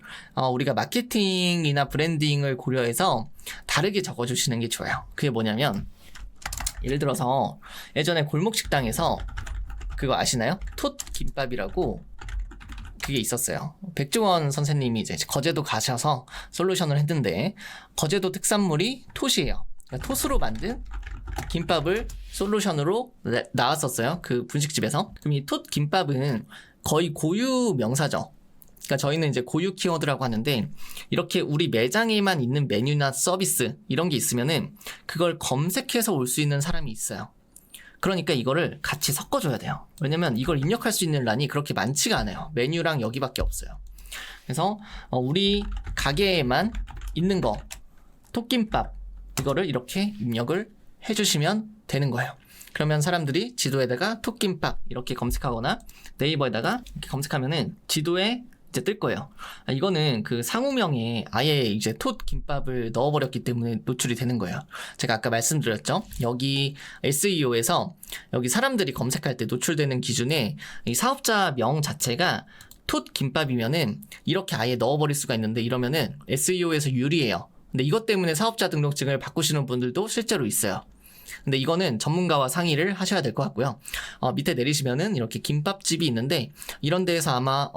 우리가 마케팅이나 브랜딩을 고려해서 다르게 적어주시는 게 좋아요. 그게 뭐냐면 예를 들어서 예전에 골목식당에서 그거 아시나요? 톳 김밥이라고 그게 있었어요. 백종원 선생님이 이제 거제도 가셔서 솔루션을 했는데 거제도 특산물이 톳이에요. 그러니까 톳으로 만든 김밥을 솔루션으로 나왔었어요. 그 분식집에서. 그럼 이 톳 김밥은 거의 고유 명사죠. 그러니까 저희는 이제 고유 키워드라고 하는데 이렇게 우리 매장에만 있는 메뉴나 서비스 이런 게 있으면은 그걸 검색해서 올 수 있는 사람이 있어요. 그러니까 이거를 같이 섞어줘야 돼요. 왜냐면 이걸 입력할 수 있는 란이 그렇게 많지가 않아요. 메뉴랑 여기밖에 없어요. 그래서 우리 가게에만 있는 거 톳김밥 이거를 이렇게 입력을 해주시면 되는 거예요. 그러면 사람들이 지도에다가 톳김밥 이렇게 검색하거나 네이버에다가 이렇게 검색하면은 지도에 이제 뜰 거예요. 이거는 그 상호명에 아예 이제 톳김밥을 넣어버렸기 때문에 노출이 되는 거예요. 제가 아까 말씀드렸죠. 여기 SEO에서 여기 사람들이 검색할 때 노출되는 기준에 이 사업자명 자체가 톳 김밥이면은 이렇게 아예 넣어버릴 수가 있는데 이러면은 SEO에서 유리해요. 근데 이것 때문에 사업자 등록증을 바꾸시는 분들도 실제로 있어요. 근데 이거는 전문가와 상의를 하셔야 될 것 같고요. 밑에 내리시면은 이렇게 김밥집이 있는데 이런 데에서 아마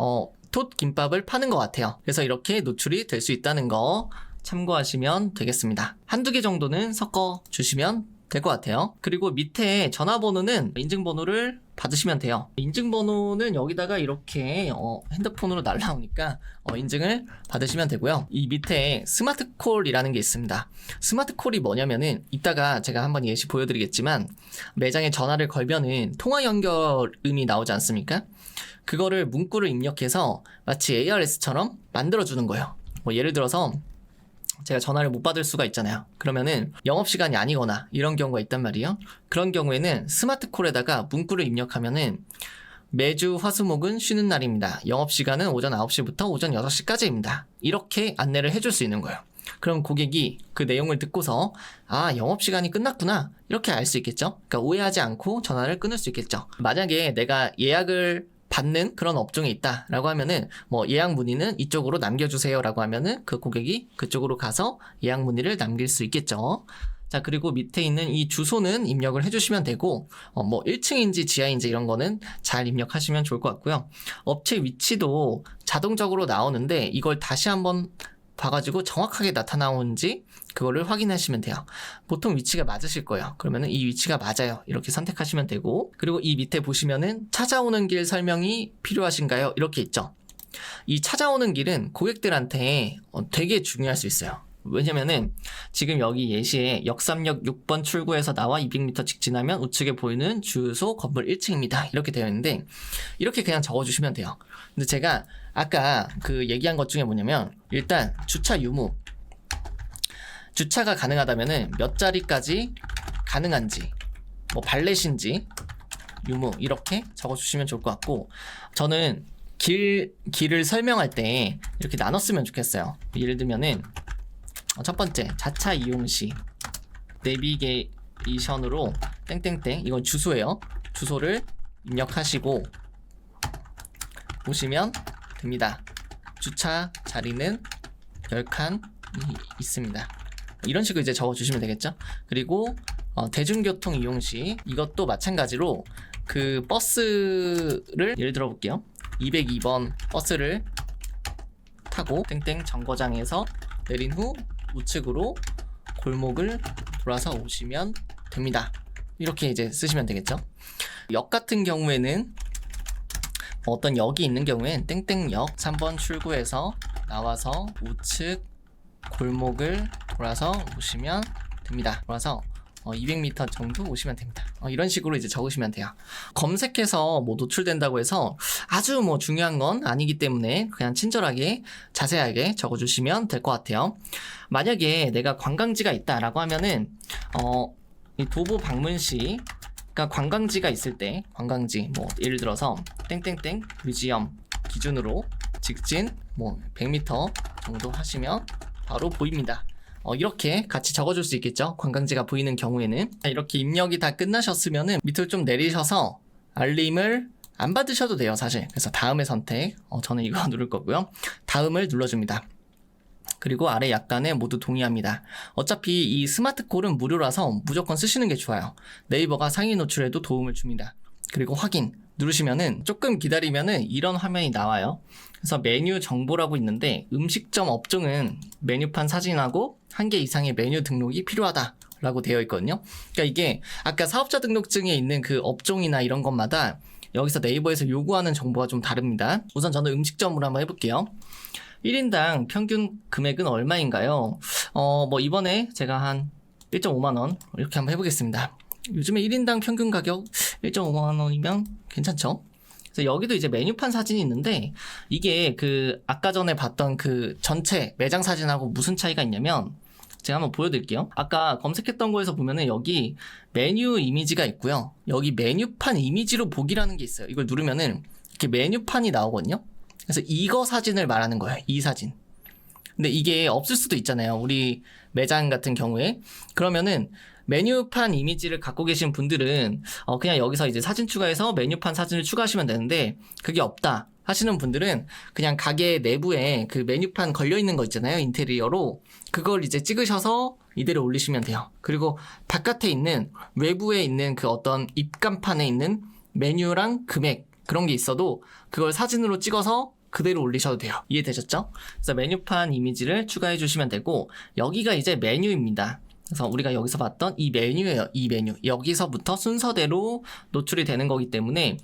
톳 김밥을 파는 것 같아요. 그래서 이렇게 노출이 될 수 있다는 거 참고하시면 되겠습니다. 한두 개 정도는 섞어 주시면 될 것 같아요. 그리고 밑에 전화번호는 인증번호를 받으시면 돼요. 인증번호는 여기다가 이렇게 핸드폰으로 날라오니까 인증을 받으시면 되고요. 이 밑에 스마트콜이라는 게 있습니다. 스마트콜이 뭐냐면은 이따가 제가 한번 예시 보여드리겠지만 매장에 전화를 걸면은 통화 연결음이 나오지 않습니까? 그거를 문구를 입력해서 마치 ARS처럼 만들어주는 거예요. 뭐 예를 들어서 제가 전화를 못 받을 수가 있잖아요. 그러면은 영업시간이 아니거나 이런 경우가 있단 말이에요. 그런 경우에는 스마트콜에다가 문구를 입력하면은 매주 화수목은 쉬는 날입니다. 영업시간은 오전 9시부터 오전 6시까지입니다. 이렇게 안내를 해줄 수 있는 거예요. 그럼 고객이 그 내용을 듣고서 아, 영업시간이 끝났구나 이렇게 알 수 있겠죠. 그러니까 오해하지 않고 전화를 끊을 수 있겠죠. 만약에 내가 예약을 받는 그런 업종에 있다라고 하면은 뭐 예약 문의는 이쪽으로 남겨주세요라고 하면은 그 고객이 그쪽으로 가서 예약 문의를 남길 수 있겠죠. 자, 그리고 밑에 있는 이 주소는 입력을 해주시면 되고 뭐 1층인지 지하인지 이런 거는 잘 입력하시면 좋을 것 같고요. 업체 위치도 자동적으로 나오는데 이걸 다시 한번 봐가지고 정확하게 나타나오는지 그거를 확인하시면 돼요. 보통 위치가 맞으실 거예요. 그러면은 이 위치가 맞아요. 이렇게 선택하시면 되고, 그리고 이 밑에 보시면은 찾아오는 길 설명이 필요하신가요? 이렇게 있죠. 이 찾아오는 길은 고객들한테 되게 중요할 수 있어요. 왜냐면은 지금 여기 예시에 역삼역 6번 출구에서 나와 200m 직진하면 우측에 보이는 주소 건물 1층입니다. 이렇게 되어 있는데 이렇게 그냥 적어주시면 돼요. 근데 제가 아까 그 얘기한 것 중에 뭐냐면 일단 주차 유무, 주차가 가능하다면은 몇 자리까지 가능한지, 뭐 발렛인지 유무 이렇게 적어주시면 좋을 것 같고, 저는 길을 설명할 때 이렇게 나눴으면 좋겠어요. 예를 들면은 첫 번째 자차 이용 시 내비게이션으로 땡땡땡, 이건 주소예요. 주소를 입력하시고 보시면 됩니다. 주차 자리는 10칸이 있습니다. 이런 식으로 이제 적어주시면 되겠죠. 그리고 대중교통 이용 시 이것도 마찬가지로 그 버스를 예를 들어 볼게요. 202번 버스를 타고 땡땡 정거장에서 내린 후 우측으로 골목을 돌아서 오시면 됩니다. 이렇게 이제 쓰시면 되겠죠. 역 같은 경우에는 어떤 역이 있는 경우엔 땡땡역 3번 출구에서 나와서 우측 골목을 돌아서 오시면 됩니다. 돌아서 200m 정도 오시면 됩니다. 이런 식으로 이제 적으시면 돼요. 검색해서 뭐 노출된다고 해서 아주 뭐 중요한 건 아니기 때문에 그냥 친절하게 자세하게 적어주시면 될 것 같아요. 만약에 내가 관광지가 있다라고 하면은 이 도보 방문 시, 그러니까 관광지가 있을 때 관광지 뭐 예를 들어서 땡땡땡 뮤지엄 기준으로 직진 뭐 100m 정도 하시면 바로 보입니다. 이렇게 같이 적어줄 수 있겠죠. 관광지가 보이는 경우에는. 이렇게 입력이 다 끝나셨으면은 밑으로 좀 내리셔서 알림을 안 받으셔도 돼요, 사실. 그래서 다음의 선택, 저는 이거 누를 거고요. 다음을 눌러줍니다. 그리고 아래 약간에 모두 동의합니다. 어차피 이 스마트콜은 무료라서 무조건 쓰시는 게 좋아요. 네이버가 상위 노출에도 도움을 줍니다. 그리고 확인 누르시면은 조금 기다리면은 이런 화면이 나와요. 그래서 메뉴 정보라고 있는데 음식점 업종은 메뉴판 사진하고 1개 이상의 메뉴 등록이 필요하다라고 되어 있거든요. 그러니까 이게 아까 사업자 등록증에 있는 그 업종이나 이런 것마다 여기서 네이버에서 요구하는 정보가 좀 다릅니다. 우선 저는 음식점으로 한번 해볼게요. 1인당 평균 금액은 얼마인가요? 뭐 이번에 제가 한 1.5만원 이렇게 한번 해보겠습니다. 요즘에 1인당 평균 가격 1.5만원이면 괜찮죠? 그래서 여기도 이제 메뉴판 사진이 있는데 이게 그 아까 전에 봤던 그 전체 매장 사진하고 무슨 차이가 있냐면 제가 한번 보여드릴게요. 아까 검색했던 거에서 보면은 여기 메뉴 이미지가 있고요. 여기 메뉴판 이미지로 보기라는 게 있어요. 이걸 누르면은 이렇게 메뉴판이 나오거든요. 그래서 이거 사진을 말하는 거예요. 이 사진. 근데 이게 없을 수도 있잖아요. 우리 매장 같은 경우에. 그러면은 메뉴판 이미지를 갖고 계신 분들은 그냥 여기서 이제 사진 추가해서 메뉴판 사진을 추가하시면 되는데, 그게 없다 하시는 분들은 그냥 가게 내부에 그 메뉴판 걸려있는 거 있잖아요, 인테리어로. 그걸 이제 찍으셔서 이대로 올리시면 돼요. 그리고 바깥에 있는, 외부에 있는 그 어떤 입간판에 있는 메뉴랑 금액, 그런 게 있어도 그걸 사진으로 찍어서 그대로 올리셔도 돼요. 이해되셨죠? 그래서 메뉴판 이미지를 추가해 주시면 되고, 여기가 이제 메뉴입니다. 그래서 우리가 여기서 봤던 이 메뉴예요. 이 메뉴. 여기서부터 순서대로 노출이 되는 거기 때문에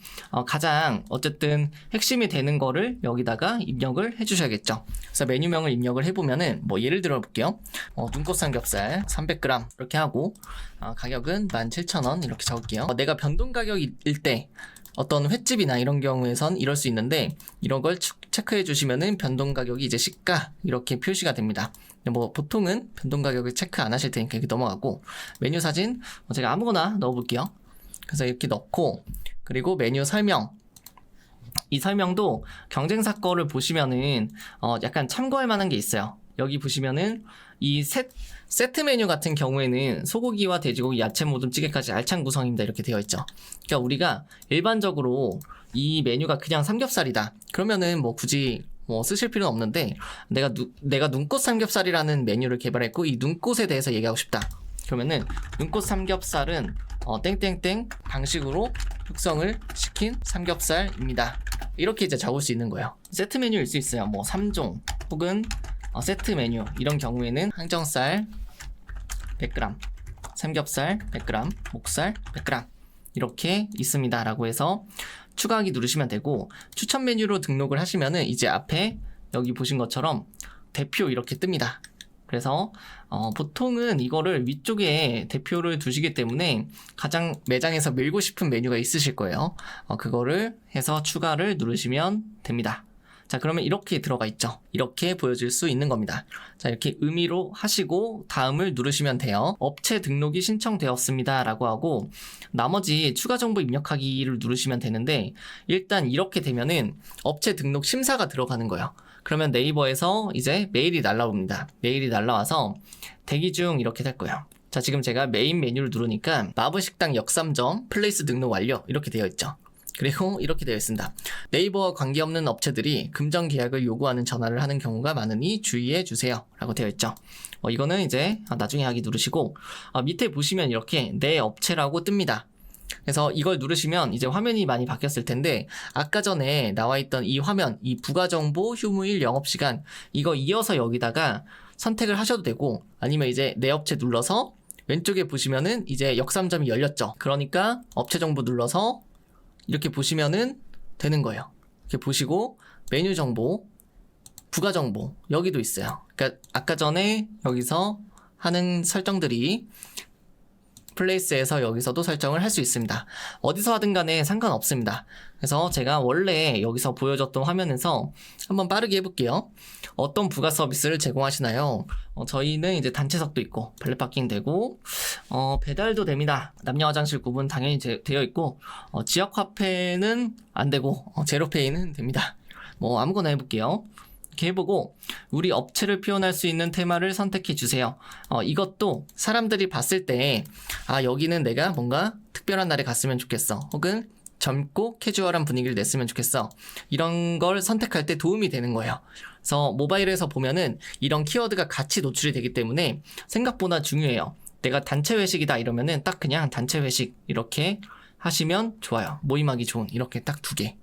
가장 어쨌든 핵심이 되는 거를 여기다가 입력을 해주셔야겠죠. 그래서 메뉴명을 입력을 해보면은 뭐 예를 들어 볼게요. 눈꽃 삼겹살 300g 이렇게 하고 가격은 17,000원 이렇게 적을게요. 내가 변동 가격일 때 어떤 횟집이나 이런 경우에선 이럴 수 있는데, 이런 걸 체크해 주시면은 변동 가격이 이제 시가 이렇게 표시가 됩니다. 뭐 보통은 변동 가격을 체크 안 하실 테니까 이렇게 넘어가고, 메뉴 사진 제가 아무거나 넣어 볼게요. 그래서 이렇게 넣고, 그리고 메뉴 설명, 이 설명도 경쟁사 거를 보시면은 약간 참고할 만한 게 있어요. 여기 보시면은 이 세트 메뉴 같은 경우에는 소고기와 돼지고기, 야채 모듬, 찌개까지 알찬 구성입니다 이렇게 되어 있죠. 그러니까 우리가 일반적으로 이 메뉴가 그냥 삼겹살이다 그러면은 뭐 굳이 뭐 쓰실 필요는 없는데, 내가 눈꽃 삼겹살이라는 메뉴를 개발했고 이 눈꽃에 대해서 얘기하고 싶다 그러면은 눈꽃 삼겹살은 땡땡땡 방식으로 숙성을 시킨 삼겹살입니다 이렇게 이제 적을 수 있는 거예요. 세트 메뉴일 수 있어요. 뭐 3종 혹은 세트 메뉴, 이런 경우에는 항정살 100g, 삼겹살 100g, 목살 100g 이렇게 있습니다 라고 해서 추가하기 누르시면 되고, 추천 메뉴로 등록을 하시면은 이제 앞에 여기 보신 것처럼 대표 이렇게 뜹니다. 그래서 보통은 이거를 위쪽에 대표를 두시기 때문에 가장 매장에서 밀고 싶은 메뉴가 있으실 거예요. 그거를 해서 추가를 누르시면 됩니다. 자, 그러면 이렇게 들어가 있죠. 이렇게 보여질 수 있는 겁니다. 자, 이렇게 의미로 하시고 다음을 누르시면 돼요. 업체 등록이 신청되었습니다 라고 하고, 나머지 추가 정보 입력하기를 누르시면 되는데, 일단 이렇게 되면은 업체 등록 심사가 들어가는 거예요. 그러면 네이버에서 이제 메일이 날라옵니다. 메일이 날라와서 대기 중 이렇게 될 거예요. 자, 지금 제가 메인 메뉴를 누르니까 마블식당 역삼점 플레이스 등록 완료 이렇게 되어 있죠. 그리고 이렇게 되어 있습니다. 네이버와 관계없는 업체들이 금전 계약을 요구하는 전화를 하는 경우가 많으니 주의해 주세요 라고 되어 있죠. 이거는 이제 나중에 하기 누르시고, 밑에 보시면 이렇게 내 업체라고 뜹니다. 그래서 이걸 누르시면 이제 화면이 많이 바뀌었을 텐데, 아까 전에 나와 있던 이 화면, 이 부가정보, 휴무일, 영업시간, 이거 이어서 여기다가 선택을 하셔도 되고, 아니면 이제 내 업체 눌러서 왼쪽에 보시면은 이제 역삼점이 열렸죠. 그러니까 업체 정보 눌러서 이렇게 보시면은 되는 거예요. 이렇게 보시고 메뉴 정보, 부가 정보 여기도 있어요. 그러니까 아까 전에 여기서 하는 설정들이 플레이스에서 여기서도 설정을 할 수 있습니다. 어디서 하든 간에 상관없습니다. 그래서 제가 원래 여기서 보여줬던 화면에서 한번 빠르게 해볼게요. 어떤 부가 서비스를 제공하시나요? 저희는 이제 단체석도 있고 발렛파킹 되고 배달도 됩니다. 남녀 화장실 구분 당연히 되어 있고 지역 화폐는 안 되고 제로페이는 됩니다. 뭐 아무거나 해볼게요. 이렇게 해보고 우리 업체를 표현할 수 있는 테마를 선택해 주세요. 이것도 사람들이 봤을 때 여기는 내가 뭔가 특별한 날에 갔으면 좋겠어, 혹은 젊고 캐주얼한 분위기를 냈으면 좋겠어, 이런 걸 선택할 때 도움이 되는 거예요. 그래서 모바일에서 보면은 이런 키워드가 같이 노출이 되기 때문에 생각보다 중요해요. 내가 단체 회식이다 이러면은 딱 그냥 단체 회식 이렇게 하시면 좋아요. 모임하기 좋은 이렇게 딱 2개,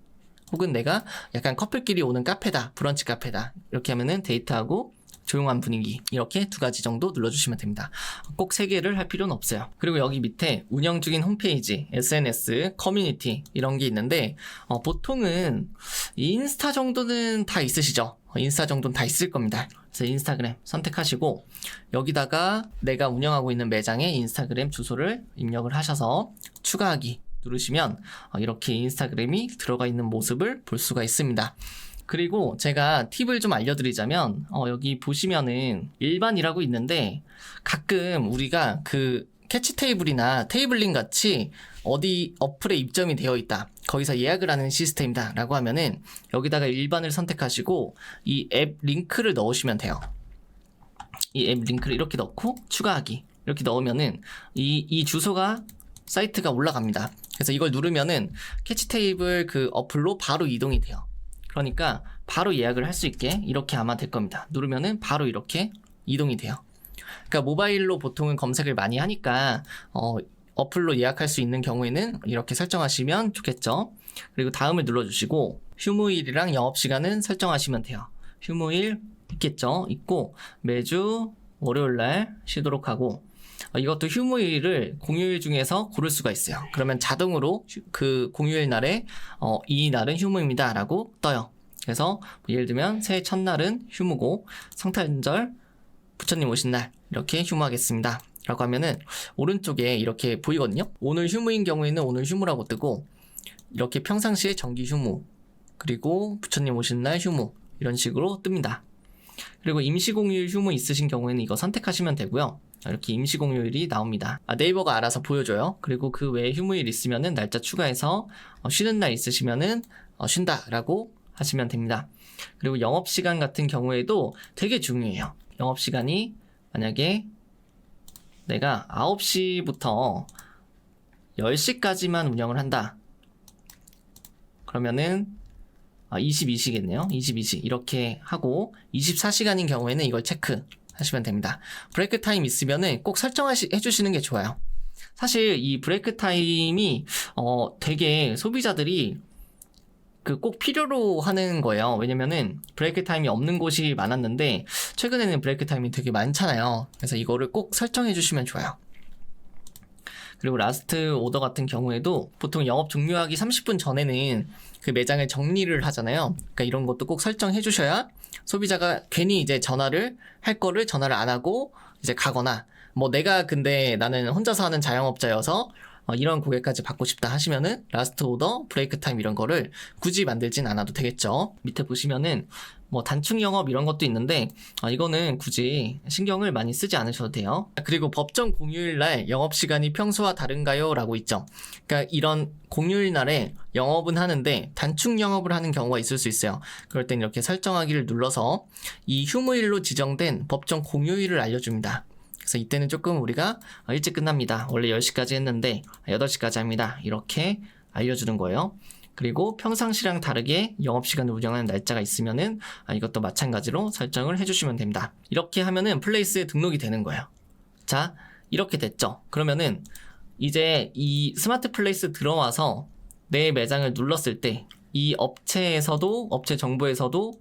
혹은 내가 약간 커플끼리 오는 카페다, 브런치 카페다 이렇게 하면은 데이트하고 조용한 분위기, 이렇게 2가지 정도 눌러주시면 됩니다. 꼭 3개를 할 필요는 없어요. 그리고 여기 밑에 운영 중인 홈페이지, SNS, 커뮤니티 이런 게 있는데 보통은 인스타 정도는 다 있으시죠? 인스타 정도는 다 있을 겁니다. 그래서 인스타그램 선택하시고 여기다가 내가 운영하고 있는 매장의 인스타그램 주소를 입력을 하셔서 추가하기 누르시면 이렇게 인스타그램이 들어가 있는 모습을 볼 수가 있습니다. 그리고 제가 팁을 좀 알려드리자면 여기 보시면은 일반이라고 있는데, 가끔 우리가 그 캐치 테이블이나 테이블링 같이 어디 어플에 입점이 되어 있다, 거기서 예약을 하는 시스템이다 라고 하면은 여기다가 일반을 선택하시고 이 앱 링크를 넣으시면 돼요. 이 앱 링크를 이렇게 넣고 추가하기 이렇게 넣으면은 이 주소가 사이트가 올라갑니다. 그래서 이걸 누르면은 캐치 테이블 그 어플로 바로 이동이 돼요. 그러니까 바로 예약을 할 수 있게 이렇게 아마 될 겁니다. 누르면은 바로 이렇게 이동이 돼요. 그러니까 모바일로 보통은 검색을 많이 하니까 어플로 예약할 수 있는 경우에는 이렇게 설정하시면 좋겠죠. 그리고 다음을 눌러주시고 휴무일이랑 영업시간은 설정하시면 돼요. 휴무일 있겠죠? 있고 매주 월요일날 쉬도록 하고 이것도 휴무일을 공휴일 중에서 고를 수가 있어요. 그러면 자동으로 그 공휴일 날에 이 날은 휴무입니다 라고 떠요. 그래서 예를 들면 새해 첫날은 휴무고 성탄절 부처님 오신 날 이렇게 휴무하겠습니다 라고 하면은 오른쪽에 이렇게 보이거든요. 오늘 휴무인 경우에는 오늘 휴무라고 뜨고 이렇게 평상시에 정기 휴무 그리고 부처님 오신 날 휴무 이런 식으로 뜹니다. 그리고 임시공휴일 휴무 있으신 경우에는 이거 선택하시면 되고요. 이렇게 임시공휴일이 나옵니다. 네이버가 알아서 보여줘요. 그리고 그 외에 휴무일 있으면은 날짜 추가해서 쉬는 날 있으시면은 쉰다 라고 하시면 됩니다. 그리고 영업시간 같은 경우에도 되게 중요해요. 영업시간이 만약에 내가 9시부터 10시까지만 운영을 한다. 그러면은 22시겠네요. 22시 이렇게 하고 24시간인 경우에는 이걸 체크하시면 됩니다. 브레이크 타임 있으면은 꼭 해주시는 게 좋아요. 사실 이 브레이크 타임이 되게 소비자들이 꼭 필요로 하는 거예요. 왜냐면은 브레이크 타임이 없는 곳이 많았는데 최근에는 브레이크 타임이 되게 많잖아요. 그래서 이거를 꼭 설정해 주시면 좋아요. 그리고 라스트 오더 같은 경우에도 보통 영업 종료하기 30분 전에는 그 매장을 정리를 하잖아요. 그러니까 이런 것도 꼭 설정해 주셔야 소비자가 괜히 이제 전화를 할 거를 전화를 안 하고 이제 가거나 내가 근데 나는 혼자서 하는 자영업자여서 이런 고객까지 받고 싶다 하시면은 라스트 오더, 브레이크 타임 이런 거를 굳이 만들진 않아도 되겠죠. 밑에 보시면은 단축 영업 이런 것도 있는데 이거는 굳이 신경을 많이 쓰지 않으셔도 돼요. 그리고 법정 공휴일 날 영업시간이 평소와 다른가요? 라고 있죠. 그러니까 이런 공휴일 날에 영업은 하는데 단축 영업을 하는 경우가 있을 수 있어요. 그럴 땐 이렇게 설정하기를 눌러서 이 휴무일로 지정된 법정 공휴일을 알려줍니다. 그래서 이때는 조금 우리가 일찍 끝납니다. 원래 10시까지 했는데 8시까지 합니다. 이렇게 알려주는 거예요. 그리고 평상시랑 다르게 영업시간을 운영하는 날짜가 있으면은 이것도 마찬가지로 설정을 해주시면 됩니다. 이렇게 하면은 플레이스에 등록이 되는 거예요. 자, 이렇게 됐죠. 그러면은 이제 이 스마트 플레이스 들어와서 내 매장을 눌렀을 때 이 업체 정보에서도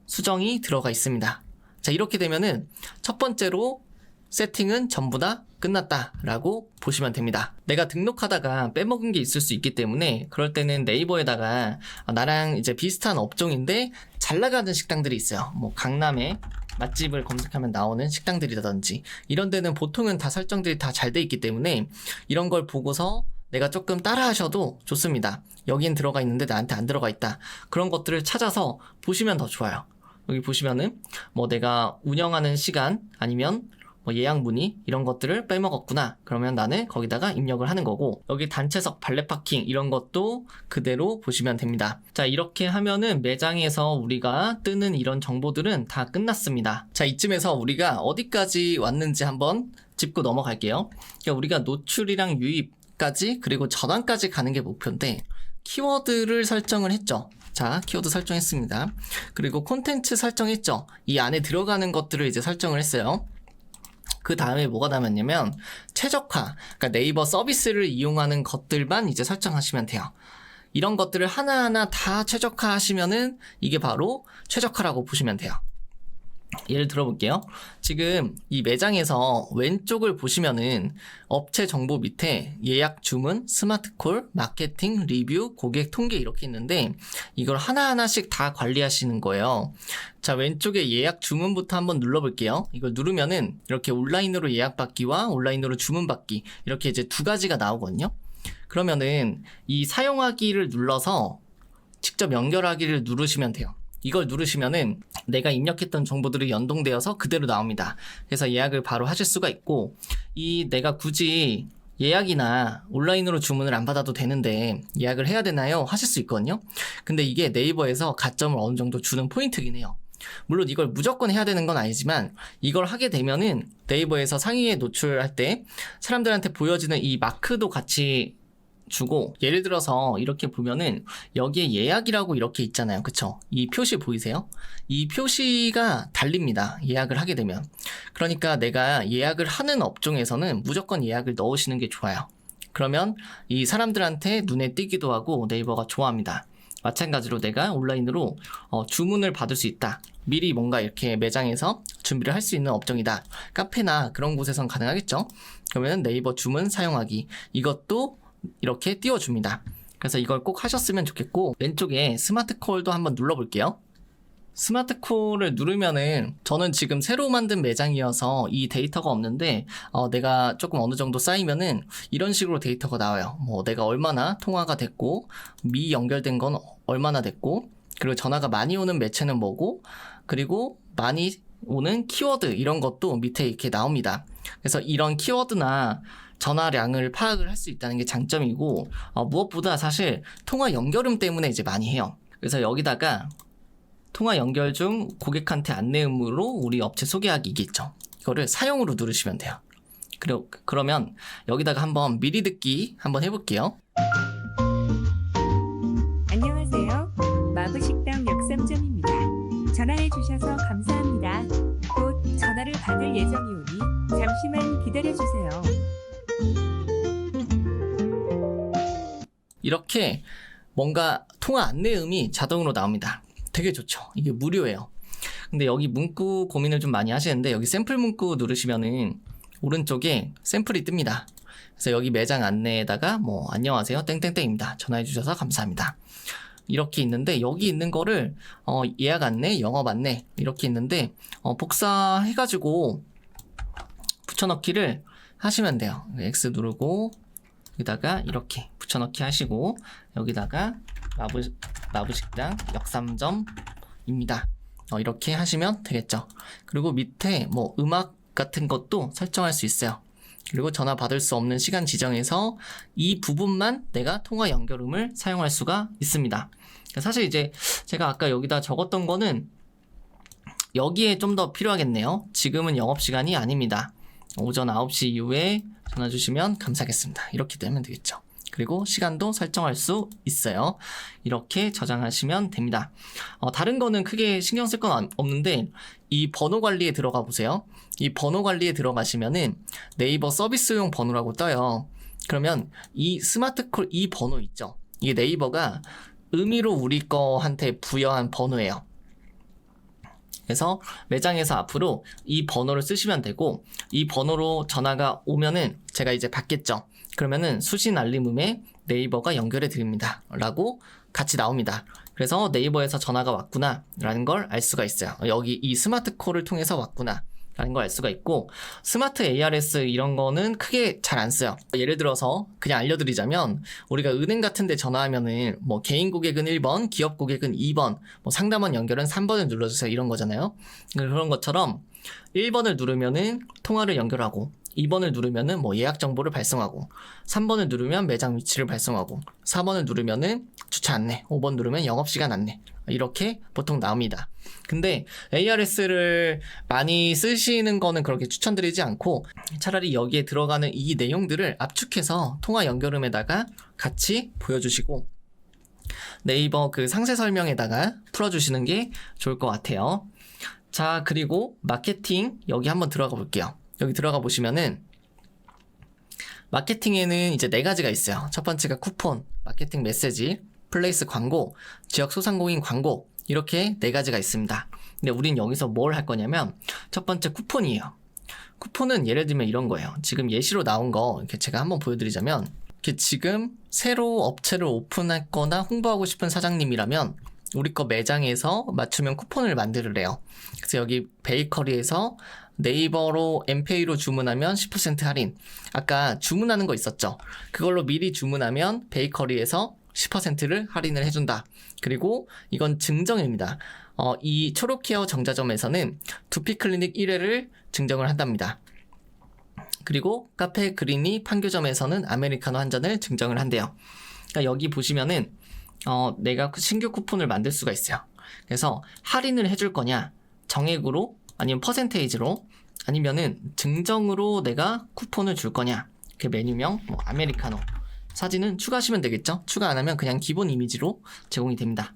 수정이 들어가 있습니다. 자, 이렇게 되면은 첫 번째로 세팅은 전부 다 끝났다라고 보시면 됩니다. 내가 등록하다가 빼먹은 게 있을 수 있기 때문에 그럴 때는 네이버에다가 나랑 이제 비슷한 업종인데 잘 나가는 식당들이 있어요. 강남에 맛집을 검색하면 나오는 식당들이라든지 이런 데는 보통은 다 설정들이 다 잘 돼 있기 때문에 이런 걸 보고서 내가 조금 따라 하셔도 좋습니다. 여긴 들어가 있는데 나한테 안 들어가 있다. 그런 것들을 찾아서 보시면 더 좋아요. 여기 보시면은 내가 운영하는 시간 아니면 예약 문의 이런 것들을 빼먹었구나. 그러면 나는 거기다가 입력을 하는 거고 여기 단체석 발렛 파킹 이런 것도 그대로 보시면 됩니다. 자, 이렇게 하면은 매장에서 우리가 뜨는 이런 정보들은 다 끝났습니다. 자, 이쯤에서 우리가 어디까지 왔는지 한번 짚고 넘어갈게요. 그러니까 우리가 노출이랑 유입까지 그리고 전환까지 가는 게 목표인데 키워드를 설정을 했죠. 자, 키워드 설정했습니다. 그리고 콘텐츠 설정했죠. 이 안에 들어가는 것들을 이제 설정을 했어요. 그 다음에 뭐가 남았냐면 최적화, 그러니까 네이버 서비스를 이용하는 것들만 이제 설정하시면 돼요. 이런 것들을 하나하나 다 최적화하시면은 이게 바로 최적화라고 보시면 돼요. 예를 들어볼게요. 지금 이 매장에서 왼쪽을 보시면은 업체 정보 밑에 예약 주문, 스마트콜, 마케팅, 리뷰, 고객 통계 이렇게 있는데 이걸 하나하나씩 다 관리하시는 거예요. 자, 왼쪽에 예약 주문부터 한번 눌러볼게요. 이걸 누르면은 이렇게 온라인으로 예약받기와 온라인으로 주문받기 이렇게 이제 두 가지가 나오거든요. 그러면은 이 사용하기를 눌러서 직접 연결하기를 누르시면 돼요. 이걸 누르시면은 내가 입력했던 정보들이 연동되어서 그대로 나옵니다. 그래서 예약을 바로 하실 수가 있고 내가 굳이 예약이나 온라인으로 주문을 안 받아도 되는데 예약을 해야 되나요? 하실 수 있거든요. 근데 이게 네이버에서 가점을 어느 정도 주는 포인트긴 해요. 물론 이걸 무조건 해야 되는 건 아니지만 이걸 하게 되면은 네이버에서 상위에 노출할 때 사람들한테 보여지는 이 마크도 같이 주고, 예를 들어서 이렇게 보면은 여기에 예약이라고 이렇게 있잖아요. 그쵸? 이 표시 보이세요? 이 표시가 달립니다. 예약을 하게 되면. 그러니까 내가 예약을 하는 업종에서는 무조건 예약을 넣으시는 게 좋아요. 그러면 이 사람들한테 눈에 띄기도 하고 네이버가 좋아합니다. 마찬가지로 내가 온라인으로 주문을 받을 수 있다. 미리 뭔가 이렇게 매장에서 준비를 할 수 있는 업종이다. 카페나 그런 곳에선 가능하겠죠? 그러면 네이버 주문 사용하기. 이것도 이렇게 띄워줍니다. 그래서 이걸 꼭 하셨으면 좋겠고, 왼쪽에 스마트 콜도 한번 눌러볼게요. 스마트 콜을 누르면은, 저는 지금 새로 만든 매장이어서 이 데이터가 없는데 내가 조금 어느 정도 쌓이면은 이런 식으로 데이터가 나와요. 뭐 내가 얼마나 통화가 됐고, 미 연결된 건 얼마나 됐고, 그리고 전화가 많이 오는 매체는 뭐고, 그리고 많이 오는 키워드, 이런 것도 밑에 이렇게 나옵니다. 그래서 이런 키워드나 전화량을 파악을 할 수 있다는 게 장점이고, 무엇보다 사실 통화 연결음 때문에 이제 많이 해요. 그래서 여기다가 통화 연결 중 고객한테 안내 의무로 우리 업체 소개하기, 이게 있죠. 이거를 사용으로 누르시면 돼요. 그러면 여기다가 한번 미리 듣기 한번 해볼게요. 안녕하세요. 마부식당 역삼점입니다. 전화해 주셔서 감사합니다. 곧 전화를 받을 예정이오니 잠시만 기다려 주세요. 이렇게 뭔가 통화 안내음이 자동으로 나옵니다. 되게 좋죠. 이게 무료예요. 근데 여기 문구 고민을 좀 많이 하시는데, 여기 샘플 문구 누르시면은 오른쪽에 샘플이 뜹니다. 그래서 여기 매장 안내에다가 뭐 안녕하세요 땡땡땡입니다. 전화해 주셔서 감사합니다. 이렇게 있는데, 여기 있는 거를 예약 안내, 영업 안내 이렇게 있는데 복사해가지고 붙여넣기를 하시면 돼요. X 누르고 여기다가 이렇게 붙여넣기 하시고, 여기다가 마부식당 역삼점입니다. 이렇게 하시면 되겠죠. 그리고 밑에 뭐 음악 같은 것도 설정할 수 있어요. 그리고 전화 받을 수 없는 시간 지정에서 이 부분만 내가 통화 연결음을 사용할 수가 있습니다. 사실 이제 제가 아까 여기다 적었던 거는 여기에 좀 더 필요하겠네요. 지금은 영업시간이 아닙니다. 오전 9시 이후에 전화 주시면 감사하겠습니다. 이렇게 되면 되겠죠. 그리고 시간도 설정할 수 있어요. 이렇게 저장하시면 됩니다. 다른 거는 크게 신경 쓸 건 없는데, 이 번호 관리에 들어가 보세요. 이 번호 관리에 들어가시면은 네이버 서비스용 번호라고 떠요. 그러면 이 스마트콜 이 번호 있죠. 이게 네이버가 의미로 우리 거한테 부여한 번호예요. 그래서 매장에서 앞으로 이 번호를 쓰시면 되고, 이 번호로 전화가 오면은 제가 이제 받겠죠. 그러면은 수신 알림음에 네이버가 연결해 드립니다 라고 같이 나옵니다. 그래서 네이버에서 전화가 왔구나 라는 걸 알 수가 있어요. 여기 이 스마트 콜을 통해서 왔구나 라는 걸 알 수가 있고, 스마트 ARS 이런 거는 크게 잘 안 써요. 예를 들어서 그냥 알려드리자면, 우리가 은행 같은 데 전화하면은 뭐 개인 고객은 1번, 기업 고객은 2번, 뭐 상담원 연결은 3번을 눌러주세요 이런 거잖아요. 그런 것처럼 1번을 누르면은 통화를 연결하고, 2번을 누르면은 뭐 예약 정보를 발송하고, 3번을 누르면 매장 위치를 발송하고, 4번을 누르면은 주차 안내, 5번 누르면 영업시간 안내, 이렇게 보통 나옵니다. 근데 ARS를 많이 쓰시는 거는 그렇게 추천드리지 않고, 차라리 여기에 들어가는 이 내용들을 압축해서 통화 연결음에다가 같이 보여주시고, 네이버 그 상세 설명에다가 풀어주시는 게 좋을 것 같아요. 자, 그리고 마케팅 여기 한번 들어가 볼게요. 여기 들어가 보시면은 마케팅에는 이제 4가지가 있어요. 첫 번째가 쿠폰, 마케팅 메시지, 플레이스 광고, 지역 소상공인 광고, 이렇게 4가지가 있습니다. 근데 우린 여기서 뭘 할 거냐면, 첫 번째 쿠폰이에요. 쿠폰은 예를 들면 이런 거예요. 지금 예시로 나온 거 이렇게 제가 한번 보여드리자면, 이렇게 지금 새로 업체를 오픈했거나 홍보하고 싶은 사장님이라면 우리 거 매장에서 맞춤형 쿠폰을 만들으래요. 그래서 여기 베이커리에서 네이버로 엠페이로 주문하면 10% 할인. 아까 주문하는 거 있었죠. 그걸로 미리 주문하면 베이커리에서 10%를 할인을 해준다. 그리고 이건 증정입니다. 이 초록케어 정자점에서는 두피클리닉 1회를 증정을 한답니다. 그리고 카페 그린이 판교점에서는 아메리카노 한 잔을 증정을 한대요. 그러니까 여기 보시면은 내가 신규 쿠폰을 만들 수가 있어요. 그래서 할인을 해줄 거냐, 정액으로 아니면 퍼센테이지로 아니면은 증정으로 내가 쿠폰을 줄 거냐. 그 메뉴명 뭐 아메리카노, 사진은 추가하시면 되겠죠. 추가 안 하면 그냥 기본 이미지로 제공이 됩니다.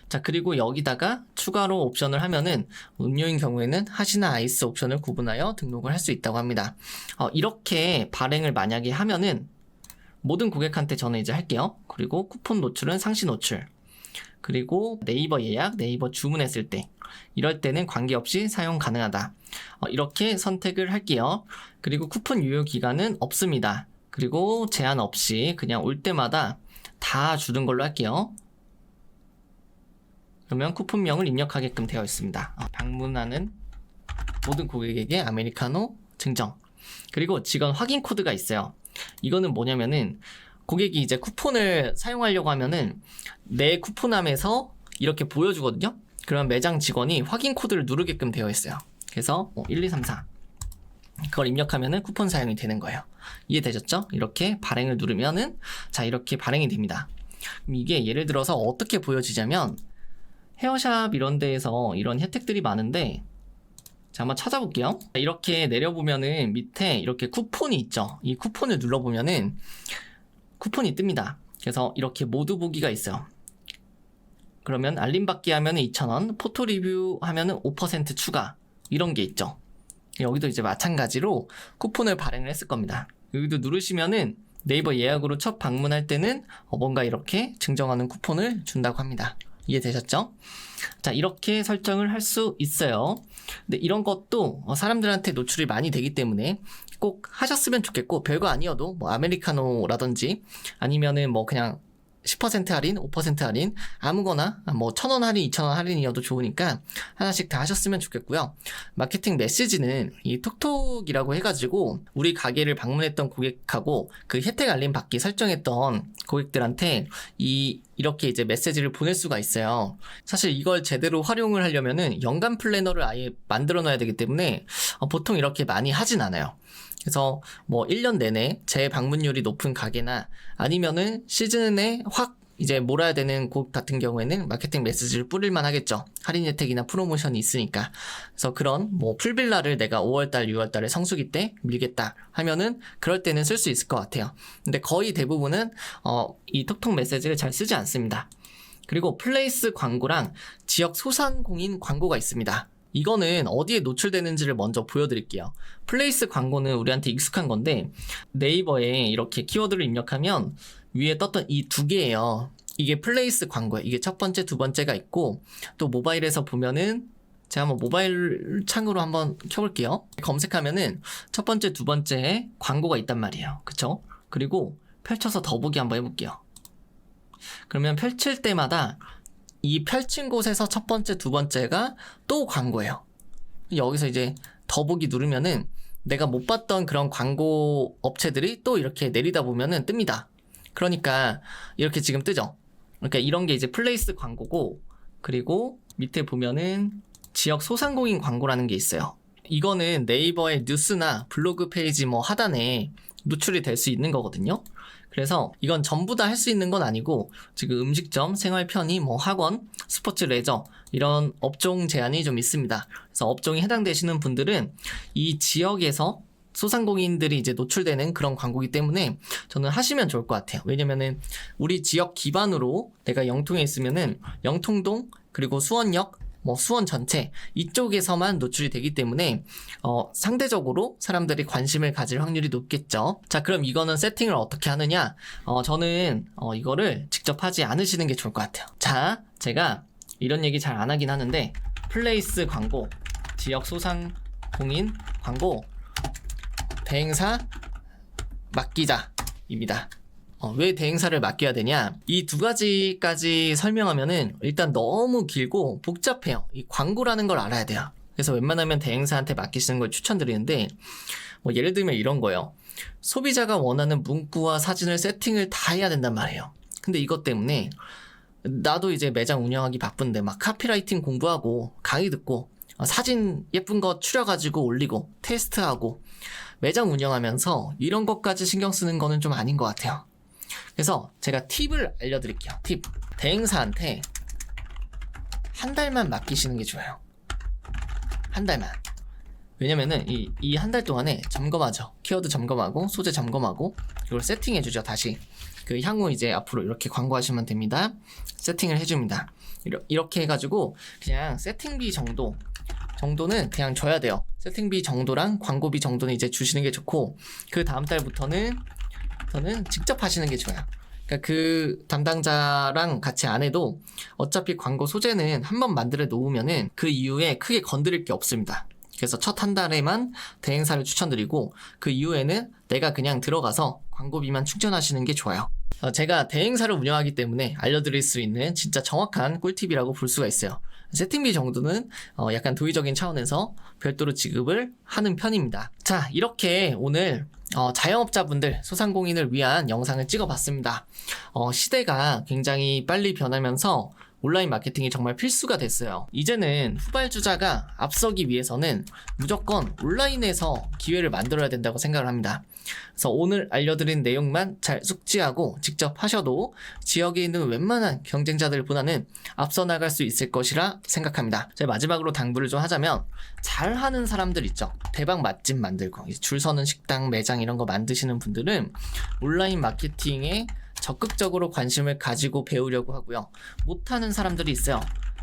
자, 그리고 여기다가 추가로 옵션을 하면은 음료인 경우에는 핫이나 아이스 옵션을 구분하여 등록을 할 수 있다고 합니다. 이렇게 발행을 만약에 하면은 모든 고객한테 저는 이제 할게요. 그리고 쿠폰 노출은 상시 노출, 그리고 네이버 예약, 네이버 주문했을 때 이럴 때는 관계없이 사용 가능하다. 이렇게 선택을 할게요. 그리고 쿠폰 유효 기간은 없습니다. 그리고 제한 없이 그냥 올 때마다 다 주는 걸로 할게요. 그러면 쿠폰명을 입력하게끔 되어 있습니다. 방문하는 모든 고객에게 아메리카노 증정. 그리고 직원 확인 코드가 있어요. 이거는 뭐냐면은 고객이 이제 쿠폰을 사용하려고 하면은 내 쿠폰함에서 이렇게 보여주거든요. 그러면 매장 직원이 확인 코드를 누르게끔 되어 있어요. 그래서 1234 그걸 입력하면은 쿠폰 사용이 되는 거예요. 이해되셨죠? 이렇게 발행을 누르면은 자, 이렇게 발행이 됩니다. 그럼 이게 예를 들어서 어떻게 보여지냐면 헤어샵 이런 데에서 이런 혜택들이 많은데, 자, 한번 찾아볼게요. 이렇게 내려보면은 밑에 이렇게 쿠폰이 있죠. 이 쿠폰을 눌러보면은 쿠폰이 뜹니다. 그래서 이렇게 모두 보기가 있어요. 그러면 알림 받기 하면은 2,000원, 포토 리뷰 하면은 5% 추가, 이런 게 있죠. 여기도 이제 마찬가지로 쿠폰을 발행을 했을 겁니다. 여기도 누르시면은 네이버 예약으로 첫 방문할 때는 뭔가 이렇게 증정하는 쿠폰을 준다고 합니다. 이해되셨죠? 자, 이렇게 설정을 할 수 있어요. 근데 이런 것도 사람들한테 노출이 많이 되기 때문에 꼭 하셨으면 좋겠고, 별거 아니어도 뭐 아메리카노라든지 아니면은 뭐 그냥 10% 할인, 5% 할인, 아무거나 뭐 1,000원 할인, 2,000원 할인이어도 좋으니까 하나씩 다 하셨으면 좋겠고요. 마케팅 메시지는 이 톡톡이라고 해가지고 우리 가게를 방문했던 고객하고 그 혜택 알림 받기 설정했던 고객들한테 이렇게 이제 메시지를 보낼 수가 있어요. 사실 이걸 제대로 활용을 하려면은 연간 플래너를 아예 만들어 놔야 되기 때문에 보통 이렇게 많이 하진 않아요. 그래서 뭐 1년 내내 재방문율이 높은 가게나 아니면은 시즌에 확 이제 몰아야 되는 곳 같은 경우에는 마케팅 메시지를 뿌릴만 하겠죠. 할인 혜택이나 프로모션이 있으니까. 그래서 그런 뭐 풀빌라를 내가 5월달, 6월달에 성수기 때 밀겠다 하면은 그럴 때는 쓸 수 있을 것 같아요. 근데 거의 대부분은 이 톡톡 메시지를 잘 쓰지 않습니다. 그리고 플레이스 광고랑 지역 소상공인 광고가 있습니다. 이거는 어디에 노출되는지를 먼저 보여드릴게요. 플레이스 광고는 우리한테 익숙한 건데 네이버에 이렇게 키워드를 입력하면 위에 떴던 이 두 개예요. 이게 플레이스 광고예요. 이게 첫 번째, 두 번째가 있고, 또 모바일에서 보면은 제가 한번 모바일 창으로 한번 켜볼게요. 검색하면은 첫 번째, 두 번째에 광고가 있단 말이에요. 그쵸? 그리고 펼쳐서 더보기 한번 해볼게요. 그러면 펼칠 때마다 이 펼친 곳에서 첫 번째, 두 번째가 또 광고예요. 여기서 이제 더보기 누르면은 내가 못 봤던 그런 광고 업체들이 또 이렇게 내리다 보면은 뜹니다. 그러니까 이렇게 지금 뜨죠. 그러니까 이런 게 이제 플레이스 광고고, 그리고 밑에 보면은 지역 소상공인 광고라는 게 있어요. 이거는 네이버의 뉴스나 블로그 페이지 뭐 하단에 노출이 될 수 있는 거거든요. 그래서 이건 전부 다 할 수 있는 건 아니고 지금 음식점, 생활 편의, 뭐 학원, 스포츠 레저 이런 업종 제한이 좀 있습니다. 그래서 업종이 해당되시는 분들은 이 지역에서 소상공인들이 이제 노출되는 그런 광고이기 때문에 저는 하시면 좋을 것 같아요. 왜냐면은 우리 지역 기반으로 내가 영통에 있으면은 영통동 그리고 수원역 뭐 수원 전체 이쪽에서만 노출이 되기 때문에 상대적으로 사람들이 관심을 가질 확률이 높겠죠. 자, 그럼 이거는 세팅을 어떻게 하느냐? 저는 이거를 직접 하지 않으시는 게 좋을 것 같아요. 자, 제가 이런 얘기 잘 안 하긴 하는데 플레이스 광고, 지역 소상공인 광고, 대행사 맡기자입니다. 왜 대행사를 맡겨야 되냐? 이 두 가지까지 설명하면은 일단 너무 길고 복잡해요. 이 광고라는 걸 알아야 돼요. 그래서 웬만하면 대행사한테 맡기시는 걸 추천드리는데, 뭐 예를 들면 이런 거예요. 소비자가 원하는 문구와 사진을 세팅을 다 해야 된단 말이에요. 근데 이것 때문에 나도 이제 매장 운영하기 바쁜데 막 카피라이팅 공부하고 강의 듣고 사진 예쁜 거 추려가지고 올리고 테스트하고 매장 운영하면서 이런 것까지 신경 쓰는 거는 좀 아닌 것 같아요. 그래서 제가 팁을 알려드릴게요. 팁. 대행사한테 한 달만 맡기시는 게 좋아요. 한 달만. 왜냐면은 이 한 달 동안에 점검하죠. 키워드 점검하고 소재 점검하고 이걸 세팅해주죠. 다시 그 향후 이제 앞으로 이렇게 광고하시면 됩니다. 세팅을 해줍니다. 이렇게 해가지고 그냥 세팅비 정도는 그냥 줘야 돼요. 세팅비 정도랑 광고비 정도는 이제 주시는 게 좋고, 그 다음 달부터는 저는 직접 하시는 게 좋아요. 그러니까 그 담당자랑 같이 안 해도 어차피 광고 소재는 한번 만들어 놓으면은 그 이후에 크게 건드릴 게 없습니다. 그래서 첫 한 달에만 대행사를 추천드리고 그 이후에는 내가 그냥 들어가서 광고비만 충전하시는 게 좋아요. 제가 대행사를 운영하기 때문에 알려드릴 수 있는 진짜 정확한 꿀팁이라고 볼 수가 있어요. 세팅비 정도는 약간 도의적인 차원에서 별도로 지급을 하는 편입니다. 자, 이렇게 오늘 자영업자분들, 소상공인을 위한 영상을 찍어봤습니다. 시대가 굉장히 빨리 변하면서 온라인 마케팅이 정말 필수가 됐어요. 이제는 후발주자가 앞서기 위해서는 무조건 온라인에서 기회를 만들어야 된다고 생각을 합니다. 그래서 오늘 알려드린 내용만 잘 숙지하고 직접 하셔도 지역에 있는 웬만한 경쟁자들보다는 앞서 나갈 수 있을 것이라 생각합니다. 제가 마지막으로 당부를 좀 하자면, 잘하는 사람들 있죠. 대박 맛집 만들고 줄 서는 식당, 매장 이런 거 만드시는 분들은 온라인 마케팅에 적극적으로 관심을 가지고 배우려고 하고요. 못하는 사람들이 있어요.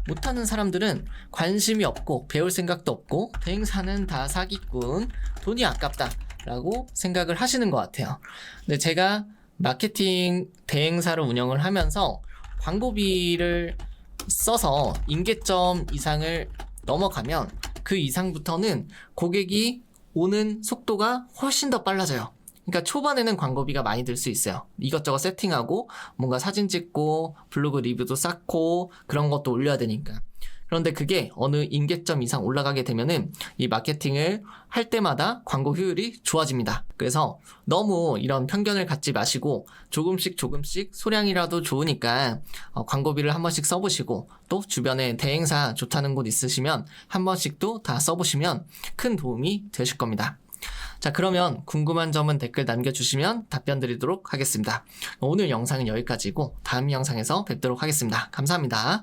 못하는 사람들은 관심이 없고 배울 생각도 없고 대행사는 다 사기꾼, 돈이 아깝다 라고 생각을 하시는 것 같아요. 근데 제가 마케팅 대행사를 운영을 하면서 광고비를 써서 임계점 이상을 넘어가면 그 이상부터는 고객이 오는 속도가 훨씬 더 빨라져요. 그러니까 초반에는 광고비가 많이 들 수 있어요. 이것저것 세팅하고 뭔가 사진 찍고 블로그 리뷰도 쌓고 그런 것도 올려야 되니까. 그런데 그게 어느 임계점 이상 올라가게 되면은 이 마케팅을 할 때마다 광고 효율이 좋아집니다. 그래서 너무 이런 편견을 갖지 마시고 조금씩 소량이라도 좋으니까 광고비를 한 번씩 써보시고, 또 주변에 대행사 좋다는 곳 있으시면 한 번씩도 다 써보시면 큰 도움이 되실 겁니다. 자, 그러면 궁금한 점은 댓글 남겨주시면 답변 드리도록 하겠습니다. 오늘 영상은 여기까지고 다음 영상에서 뵙도록 하겠습니다. 감사합니다.